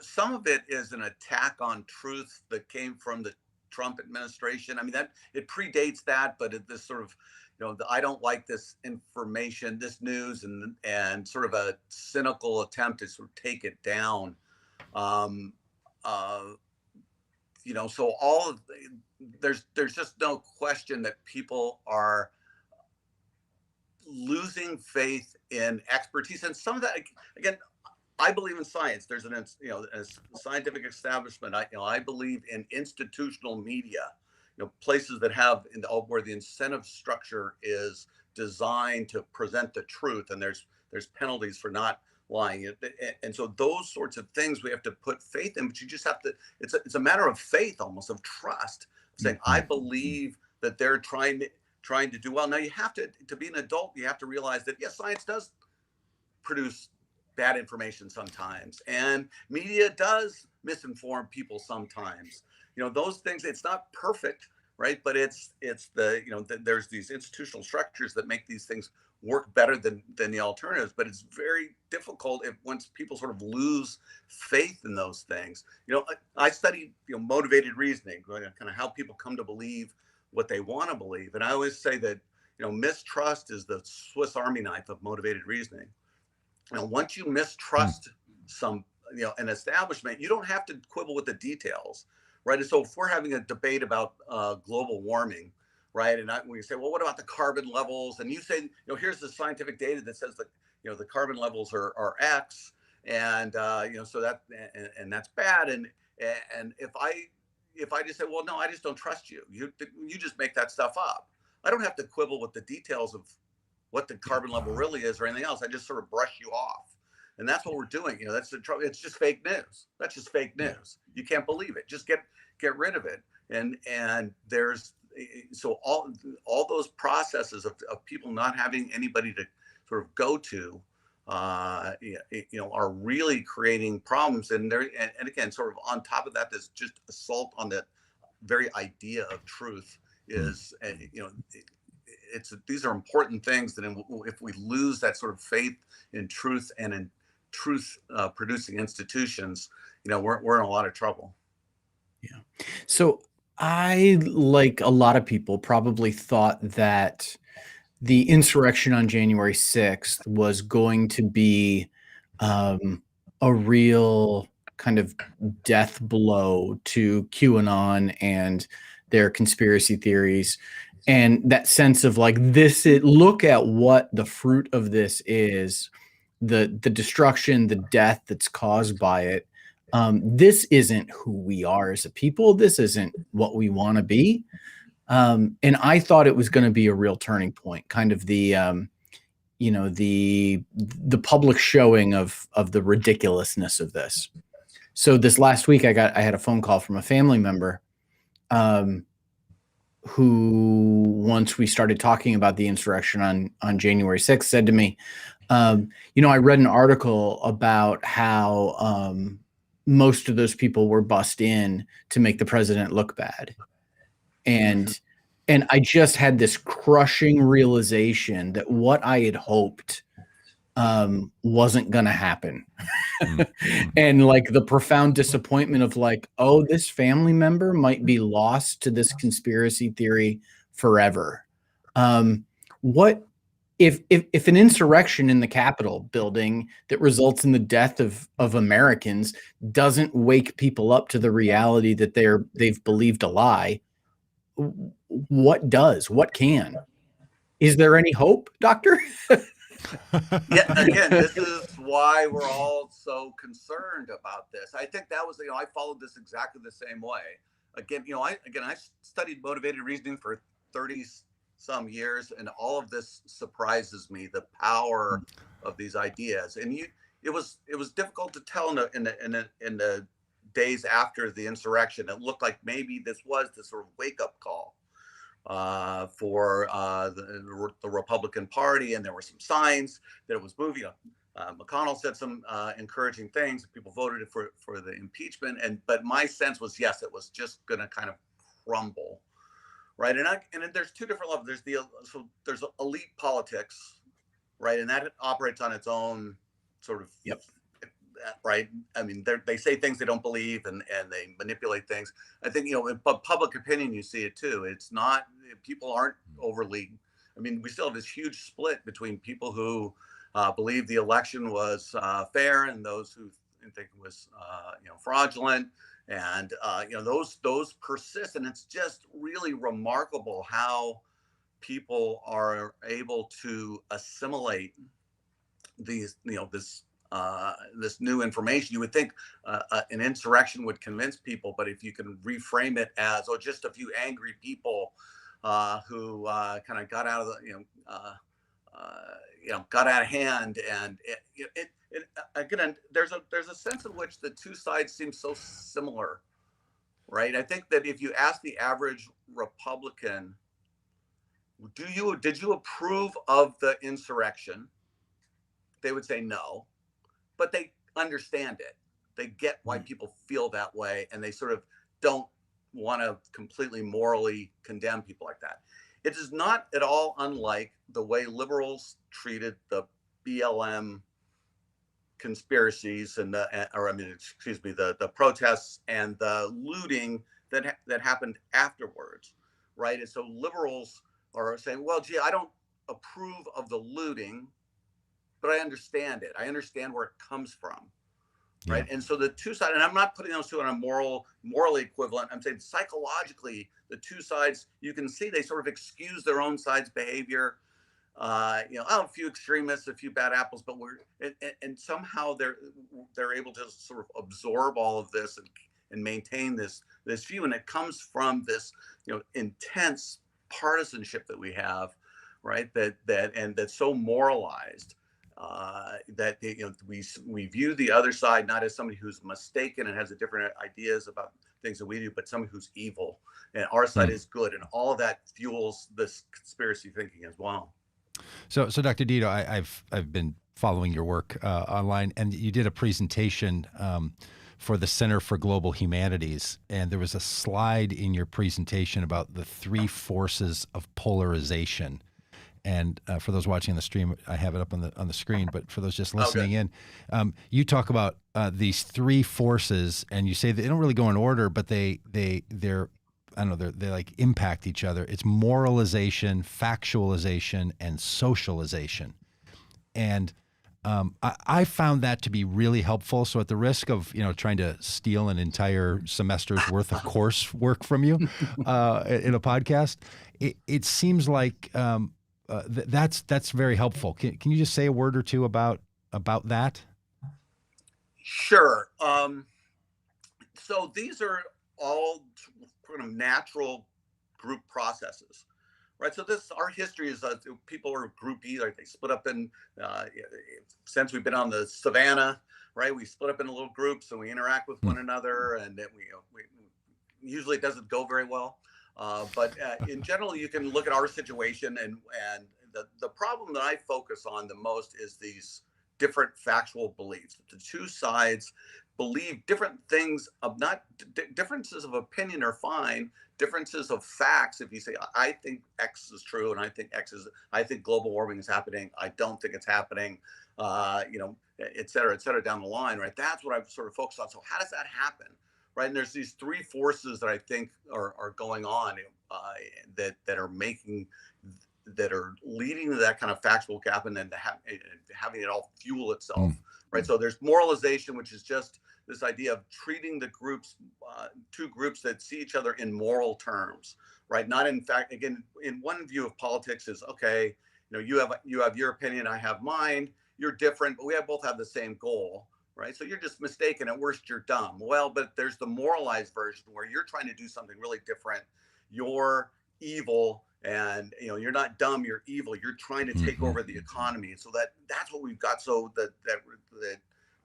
some of it is an attack on truth that came from the Trump administration. I mean, that it predates that, but this sort of I don't like this information, this news, and sort of a cynical attempt to sort of take it down. So all of there's just no question that people are losing faith in expertise, and some of that, again, I believe in science. There's an, a scientific establishment. I believe in institutional media, places that have where the incentive structure is designed to present the truth, and there's penalties for not lying. And so those sorts of things we have to put faith in, but you just have to, it's a matter of faith, almost of trust, saying, I believe that they're trying to do well. Now you have to be an adult, you have to realize that, yes, science does produce bad information sometimes, and media does misinform people sometimes. Those things, it's not perfect, right? But it's there's these institutional structures that make these things work better than the alternatives. But it's very difficult once people sort of lose faith in those things. I studied motivated reasoning, kind of how people come to believe what they want to believe, and I always say that mistrust is the Swiss Army knife of motivated reasoning. Once you mistrust an establishment, you don't have to quibble with the details, right? And so if we're having a debate about global warming, right, and we say, well, what about the carbon levels? And you say, here's the scientific data that says that the carbon levels are X, and so that and that's bad. And if I just say, well, no, I just don't trust you. You just make that stuff up. I don't have to quibble with the details of what the carbon level really is or anything else. I just sort of brush you off. And that's what we're doing. That's the trouble. It's just fake news. That's just fake news. You can't believe it. Just get rid of it. And there's, so all those processes of people not having anybody to sort of go to, are really creating problems. And again, sort of on top of that, there's just assault on the very idea of truth is, these are important things that if we lose that sort of faith in truth and in truth producing institutions, we're in a lot of trouble. Yeah. So I, like a lot of people, probably thought that the insurrection on January 6th was going to be a real kind of death blow to QAnon and their conspiracy theories. And that sense of like look at what the fruit of this is, the destruction, the death that's caused by it. This isn't who we are as a people. This isn't what we want to be. And I thought it was going to be a real turning point, kind of the public showing of the ridiculousness of this. So this last week, I had a phone call from a family member, who, once we started talking about the insurrection on January 6th, said to me, I read an article about how most of those people were bussed in to make the president look bad. And I just had this crushing realization that what I had hoped wasn't going to happen. And like the profound disappointment of like, oh, this family member might be lost to this conspiracy theory forever. What if an insurrection in the Capitol building that results in the death of Americans doesn't wake people up to the reality that they've believed a lie? What does? What can? Is there any hope, Doctor? Yeah, again, this is why we're all so concerned about this. I think that was, I followed this exactly the same way. Again, I studied motivated reasoning for 30 some years, and all of this surprises me, the power of these ideas. And it was difficult to tell in the days after the insurrection. It looked like maybe this was the sort of wake up call for the Republican Party, and there were some signs that it was moving. McConnell said some encouraging things. People voted for the impeachment, but my sense was, yes, it was just going to kind of crumble, right? And there's two different levels. There's elite politics, right, and that operates on its own sort of. Yep. Right. I mean, they say things they don't believe, and they manipulate things. I think, but public opinion, you see it too. It's not, people aren't overly, I mean, we still have this huge split between people who believe the election was fair and those who think it was, fraudulent. And, those persist. And it's just really remarkable how people are able to assimilate these, this this new information. You would think an insurrection would convince people, but if you can reframe it as, oh, just a few angry people who kind of got out of the, got out of hand, and again, there's a sense in which the two sides seem so similar, right? I think that if you ask the average Republican, did you approve of the insurrection? They would say no, but they understand it. They get why people feel that way, and they sort of don't want to completely morally condemn people like that. It is not at all unlike the way liberals treated the BLM conspiracies and the protests and the looting that happened afterwards, right? And so liberals are saying, well, gee, I don't approve of the looting, but I understand it. I understand where it comes from, right? Yeah. And so the two sides, and I'm not putting those two on a morally equivalent. I'm saying psychologically, the two sides, you can see they sort of excuse their own side's behavior. A few extremists, a few bad apples, but and somehow they're able to sort of absorb all of this and maintain this view, and it comes from this intense partisanship that we have, right? That's so moralized. That we view the other side not as somebody who's mistaken and has different ideas about things that we do, but somebody who's evil, and our side is good, and all of that fuels this conspiracy thinking as well. So Dr. Dito, I've been following your work online, and you did a presentation for the Center for Global Humanities, and there was a slide in your presentation about the three forces of polarization. And for those watching the stream, I have it up on the screen. But for those just listening in, you talk about these three forces, and you say that they don't really go in order, but they're I don't know, they like impact each other. It's moralization, factualization, and socialization. And I found that to be really helpful. So at the risk of trying to steal an entire semester's worth of coursework from you in a podcast, it seems like that's very helpful. Can you just say a word or two about that? Sure. So these are all kind of natural group processes, right? So our history is people are groupie, like they split up in since we've been on the savannah, right? We split up into little groups and we interact with one another, and we usually it doesn't go very well. But in general, you can look at our situation, and the problem that I focus on the most is these different factual beliefs. The two sides believe different things of differences of opinion are fine. Differences of facts. If you say, I think X is true, and I think global warming is happening. I don't think it's happening. Et cetera, down the line, right? That's what I've sort of focused on. So how does that happen? Right, and there's these three forces that I think are going on that are leading to that kind of factual gap, and then having it all fuel itself. Right, so there's moralization, which is just this idea of treating the groups, two groups that see each other in moral terms. Right, not in fact. Again, in one view of politics is okay. You have your opinion, I have mine. You're different, but we both have the same goal. Right. So you're just mistaken. At worst, you're dumb. Well, but there's the moralized version where you're trying to do something really different. You're evil, and you're not dumb. You're evil. You're trying to take over the economy. And so that's what we've got. So that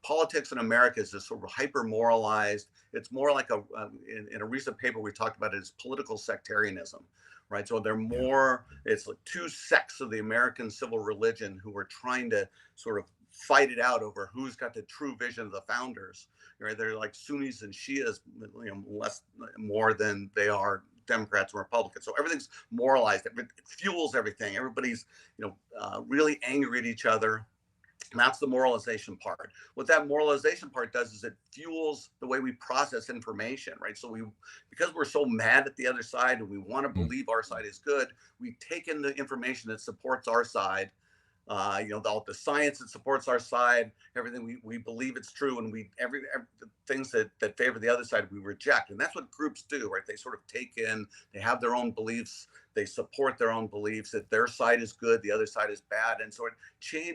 politics in America is this sort of hyper moralized. It's more like in a recent paper we talked about it as political sectarianism. Right. So they're more. It's like two sects of the American civil religion who are trying to sort of fight it out over who's got the true vision of the founders. Right? They're like Sunnis and Shias, more than they are Democrats and Republicans. So everything's moralized. It fuels everything. Everybody's really angry at each other. And that's the moralization part. What that moralization part does is it fuels the way we process information, right? So because we're so mad at the other side and we want to believe our side is good, we take in the information that supports our side, all the science that supports our side, everything we believe it's true, and every things that favor the other side we reject, and that's what groups do, right? They sort of take in, they have their own beliefs, they support their own beliefs that their side is good, the other side is bad, and so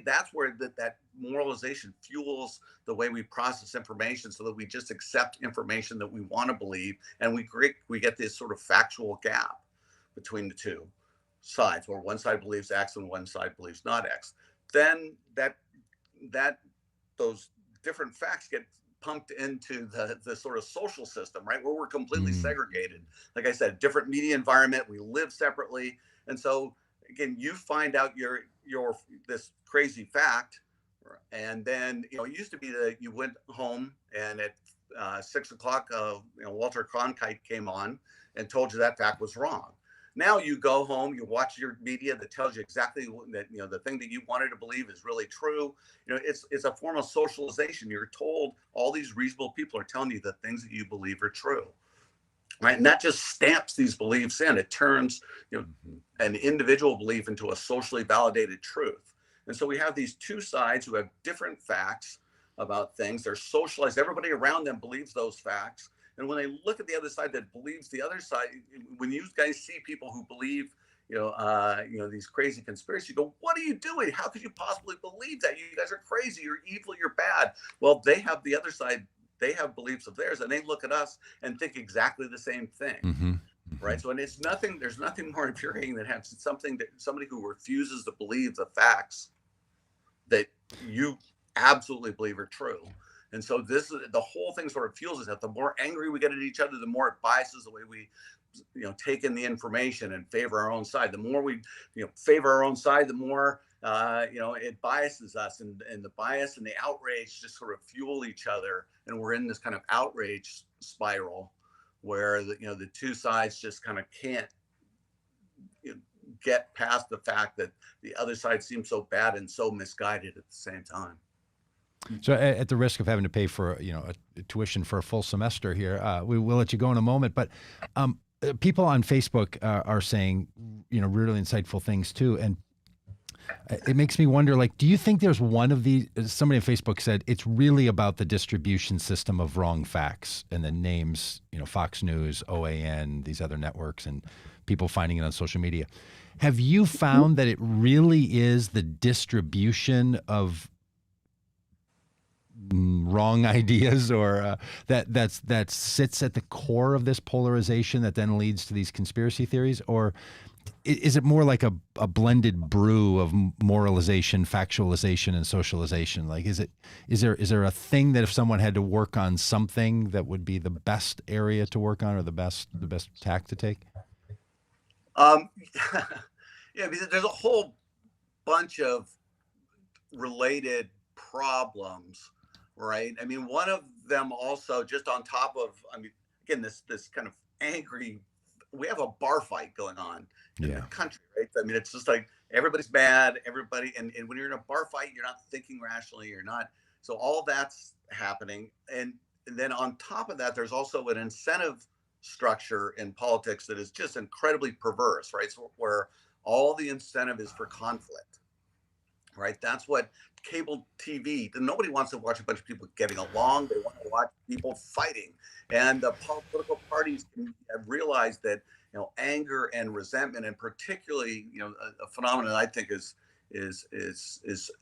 that's where that moralization fuels the way we process information, so that we just accept information that we want to believe, and we get this sort of factual gap between the two sides, where one side believes X and one side believes not X. Then those different facts get pumped into the sort of social system, right, where we're completely segregated. Like I said, different media environment, we live separately, and so again, you find out your this crazy fact, and then it used to be that you went home and at 6 o'clock, Walter Cronkite came on and told you that fact was wrong. Now you go home, you watch your media that tells you exactly that the thing that you wanted to believe is really true. It's a form of socialization. You're told all these reasonable people are telling you the things that you believe are true, right? And that just stamps these beliefs in. It turns an individual belief into a socially validated truth. And so we have these two sides who have different facts about things. They're socialized. Everybody around them believes those facts. And when they look at the other side that believes the other side, when you guys see people who believe, these crazy conspiracies, you go, what are you doing? How could you possibly believe that? You guys are crazy. You're evil. You're bad. Well, they have the other side. They have beliefs of theirs, and they look at us and think exactly the same thing. Right. So, and there's nothing more infuriating than having somebody who refuses to believe the facts that you absolutely believe are true. And so the whole thing sort of fuels us that the more angry we get at each other, the more it biases the way we, take in the information and favor our own side. The more we, favor our own side, the more, it biases us, and the bias and the outrage just sort of fuel each other. And we're in this kind of outrage spiral where the two sides just kind of can't get past the fact that the other side seems so bad and so misguided at the same time. So, at the risk of having to pay for a tuition for a full semester here, we will let you go in a moment. But people on Facebook are saying really insightful things too, and it makes me wonder. Like, do you think there's one of these? Somebody on Facebook said it's really about the distribution system of wrong facts, and the names, Fox News, OAN, these other networks, and people finding it on social media. Have you found that it really is the distribution of wrong ideas, or that sits at the core of this polarization that then leads to these conspiracy theories? Or is it more like a blended brew of moralization, factualization, and socialization? Like, is there a thing that if someone had to work on something, that would be the best area to work on, or the best tack to take? Yeah, because there's a whole bunch of related problems, right? I mean, one of them also, just on top of, again, this kind of angry, we have a bar fight going on in the country, right? I mean, it's just like everybody's mad, everybody, and when you're in a bar fight, you're not thinking rationally, so all that's happening. And then on top of that, there's also an incentive structure in politics that is just incredibly perverse, right? So where all the incentive is for conflict, right? That's what cable TV, nobody wants to watch a bunch of people getting along. They want to watch people fighting. And the political parties have realized that, anger and resentment, and particularly, a phenomenon I think is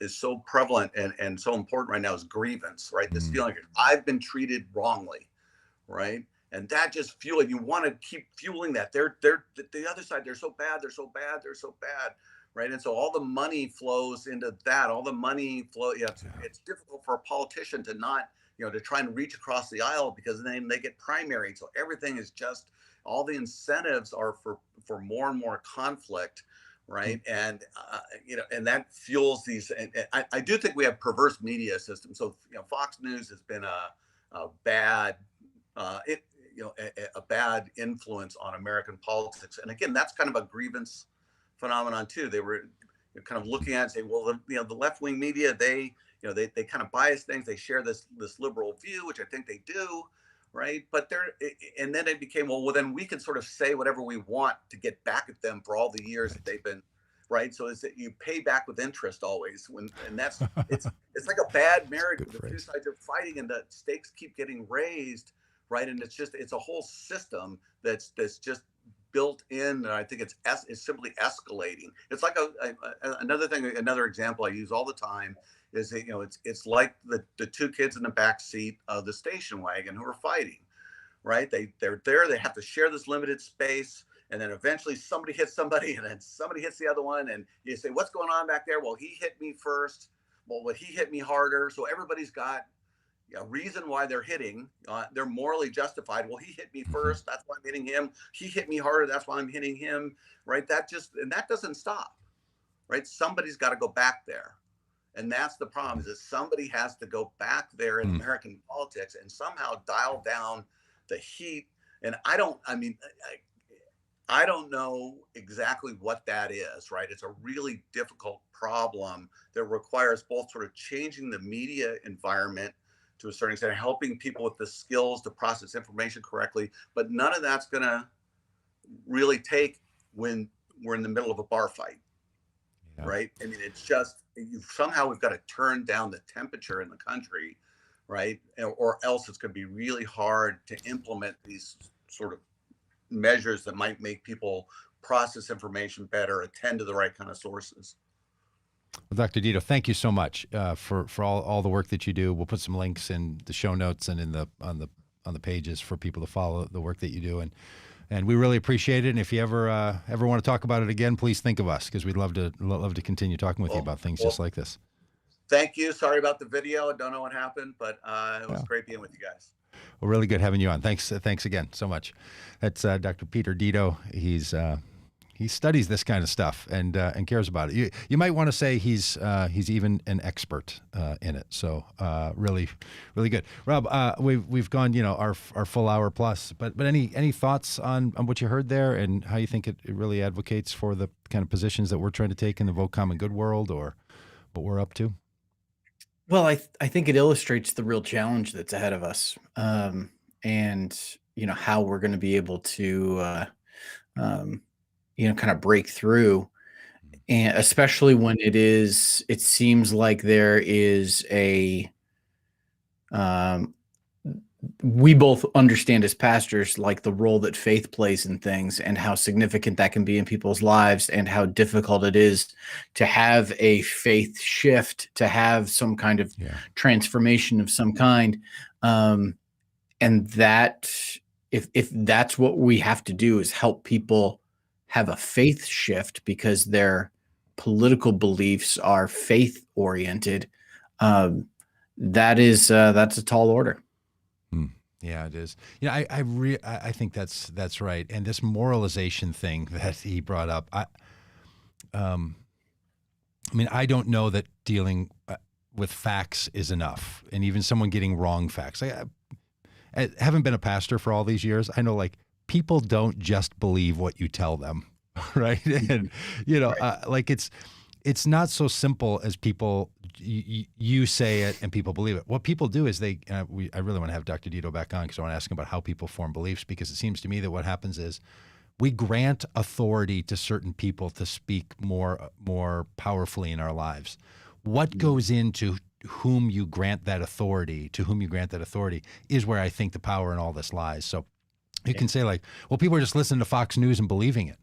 so prevalent and so important right now is grievance, right? This feeling like I've been treated wrongly, right? And that just fuels, you want to keep fueling that. They're the other side, they're so bad, they're so bad, they're so bad. Right. And so all the money flows into that. All the money flow. It's difficult for a politician to not, to try and reach across the aisle, because then they get primary. So everything is just, all the incentives are for more and more conflict. Right. And, and that fuels these. And I do think we have perverse media systems. So, Fox News has been a bad, a bad influence on American politics. And again, that's kind of a grievance phenomenon too. They were kind of looking at and say, well, the left-wing media, they kind of bias things. They share this liberal view, which I think they do, right? But and then it became, well, then we can sort of say whatever we want to get back at them for all the years that they've been right? So is that you pay back with interest always and that's it's like a bad marriage where the two sides are fighting and the stakes keep getting raised, right? And it's a whole system that's just built in, and I think it's simply escalating. It's like another example I use all the time is that, it's like the two kids in the back seat of the station wagon who are fighting, right? They're there, they have to share this limited space, and then eventually somebody hits somebody, and then somebody hits the other one, and you say, what's going on back there? Well, he hit me first. Well, he hit me harder. So everybody's got a reason why they're hitting. They're morally justified. Well, he hit me first, that's why I'm hitting him. He hit me harder, that's why I'm hitting him, right? That doesn't stop, right? Somebody's got to go back there. And that's the problem, is that somebody has to go back there in American politics and somehow dial down the heat. And I don't know exactly what that is, right? It's a really difficult problem that requires both sort of changing the media environment to a certain extent, helping people with the skills to process information correctly. But none of that's going to really take when we're in the middle of a bar fight, right? I mean, it's just, we've got to turn down the temperature in the country, right? Or else it's going to be really hard to implement these sort of measures that might make people process information better, attend to the right kind of sources. Well, Dr. Dito, thank you so much for all the work that you do. We'll put some links in the show notes and on the pages for people to follow the work that you do, and we really appreciate it. And if you ever want to talk about it again, please think of us, because we'd love to continue talking with you about things just like this. Thank you. Sorry about the video. I don't know what happened, but it was great being with you guys. Well, really good having you on. Thanks again so much. That's Dr. Peter Dito. He studies this kind of stuff and cares about it. You might want to say he's even an expert in it. So really good. Rob, we've gone our full hour plus. But any thoughts on what you heard there and how you think it really advocates for the kind of positions that we're trying to take in the vote common good world, or what we're up to? Well, I think it illustrates the real challenge that's ahead of us, and how we're going to be able to kind of break through, and especially when it seems like there is we both understand as pastors, like the role that faith plays in things and how significant that can be in people's lives, and how difficult it is to have a faith shift, to have some kind of transformation of some kind. And that if that's what we have to do, is help people have a faith shift because their political beliefs are faith oriented, that's a tall order. Yeah, it is. I think that's right. And this moralization thing that he brought up, I don't know that dealing with facts is enough, and even someone getting wrong facts. I haven't been a pastor for all these years. I know, like, people don't just believe what you tell them, right? And like it's not so simple as people. You say it and people believe it. What people do is I really want to have Dr. Dito back on, because I want to ask him about how people form beliefs, because it seems to me that what happens is we grant authority to certain people to speak more powerfully in our lives. What goes into whom you grant that authority, is where I think the power in all this lies. So you can say, like, well, people are just listening to Fox News and believing it.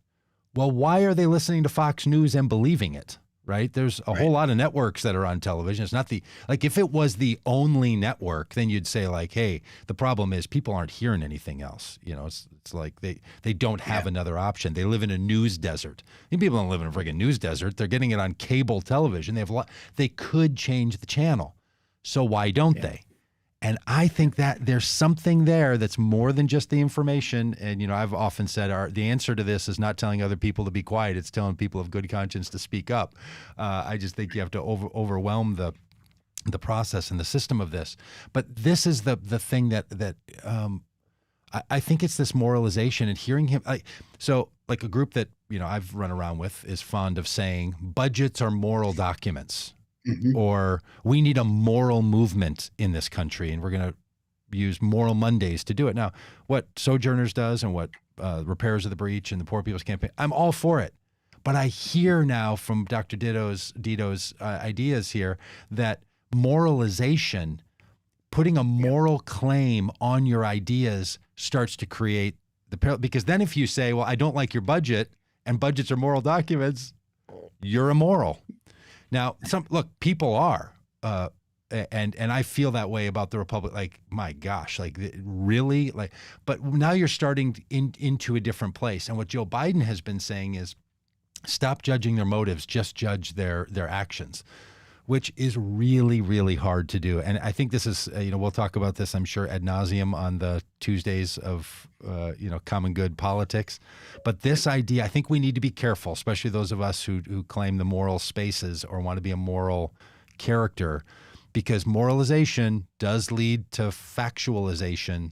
Well, why are they listening to Fox News and believing it? Right? There's a whole lot of networks that are on television. It's not if it was the only network, then you'd say, like, hey, the problem is people aren't hearing anything else. It's like they don't have another option. They live in a news desert. People don't live in a friggin' news desert. They're getting it on cable television. They could change the channel. So why don't they? And I think that there's something there that's more than just the information. And, I've often said the answer to this is not telling other people to be quiet. It's telling people of good conscience to speak up. I just think you have to overwhelm the process and the system of this. But this is the thing that I think it's this moralization and hearing him. So a group that, I've run around with is fond of saying budgets are moral documents. Mm-hmm. Or we need a moral movement in this country, and we're going to use Moral Mondays to do it. Now, what Sojourners does and what Repairers of the Breach and the Poor People's Campaign, I'm all for it. But I hear now from Dr. Dito's ideas here that moralization, putting a moral claim on your ideas, starts to create because then if you say, well, I don't like your budget, and budgets are moral documents, you're immoral. Now, look, people are, and I feel that way about the Republic. Like, my gosh, like really, like. But now you're starting into a different place. And what Joe Biden has been saying is, stop judging their motives, just judge their actions, which is really, really hard to do. And I think this is, we'll talk about this, I'm sure, ad nauseum on the Tuesdays of, common good politics. But this idea, I think we need to be careful, especially those of us who claim the moral spaces or want to be a moral character, because moralization does lead to factualization.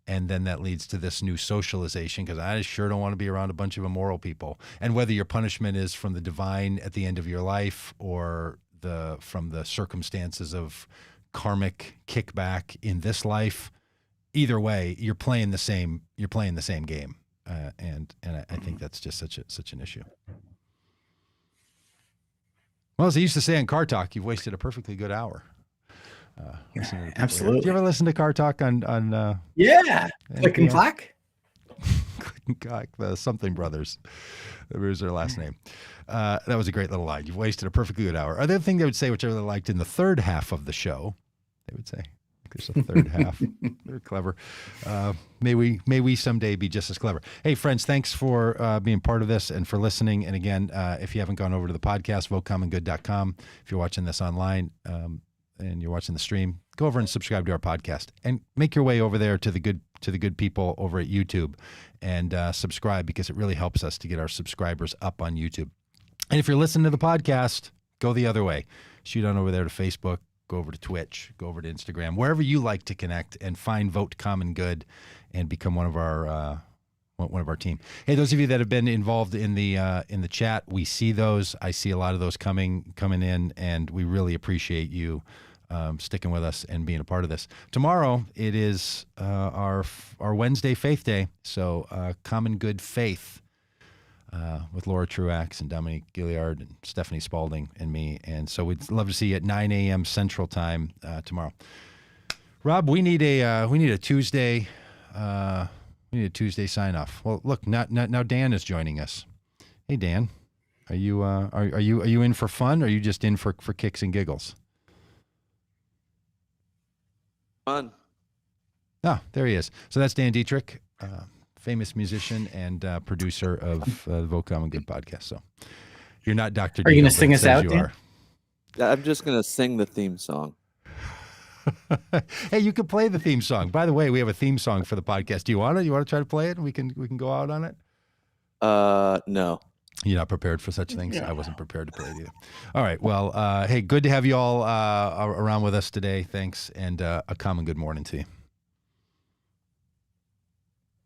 And then that leads to this new socialization, because I sure don't want to be around a bunch of immoral people. And whether your punishment is from the divine at the end of your life or from the circumstances of karmic kickback in this life, either way, you're playing the same game. And I think that's just such an issue. Well, as they used to say on Car Talk, you've wasted a perfectly good hour. Absolutely. Did you ever listen to Car Talk on Yeah. Click and clack? Click and clack, the something brothers. That was their last name. That was a great little line. You've wasted a perfectly good hour. Other thing they would say, which I really liked in the third half of the show, they would say, there's a third half. They're clever. May we someday be just as clever. Hey, friends, thanks for being part of this and for listening. And again, if you haven't gone over to the podcast, votecommongood.com. If you're watching this online, and you're watching the stream, go over and subscribe to our podcast and make your way over there to the good people over at YouTube and subscribe, because it really helps us to get our subscribers up on YouTube. And if you're listening to the podcast, go the other way. Shoot on over there to Facebook, go over to Twitch, go over to Instagram, wherever you like to connect, and find Vote Common Good and become one of our team. Hey, those of you that have been involved in the chat, we see those. I see a lot of those coming in, and we really appreciate you sticking with us and being a part of this. Tomorrow it is our Wednesday Faith Day, so Common Good Faith with Laura Truax and Dominique Gilliard and Stephanie Spalding and me, and so we'd love to see you at 9 a.m. Central Time tomorrow. Rob, we need a Tuesday. We need a Tuesday sign off. Well, look, now Dan is joining us. Hey, Dan, are you in for fun, or are you just in for kicks and giggles? Fun. Oh, there he is. So that's Dan Dietrich, famous musician and producer of the Vote Common Good podcast. So you're not Dr. Are you going Dito, to sing but it us says out, you Dan? are. I'm just going to sing the theme song. Hey, you can play the theme song. By the way, we have a theme song for the podcast. Do you want it? You want to try to play it, and we can go out on it? No. You're not prepared for such things? I wasn't prepared to play it either. All right. Well, hey, good to have you all around with us today. Thanks, and a common good morning to you.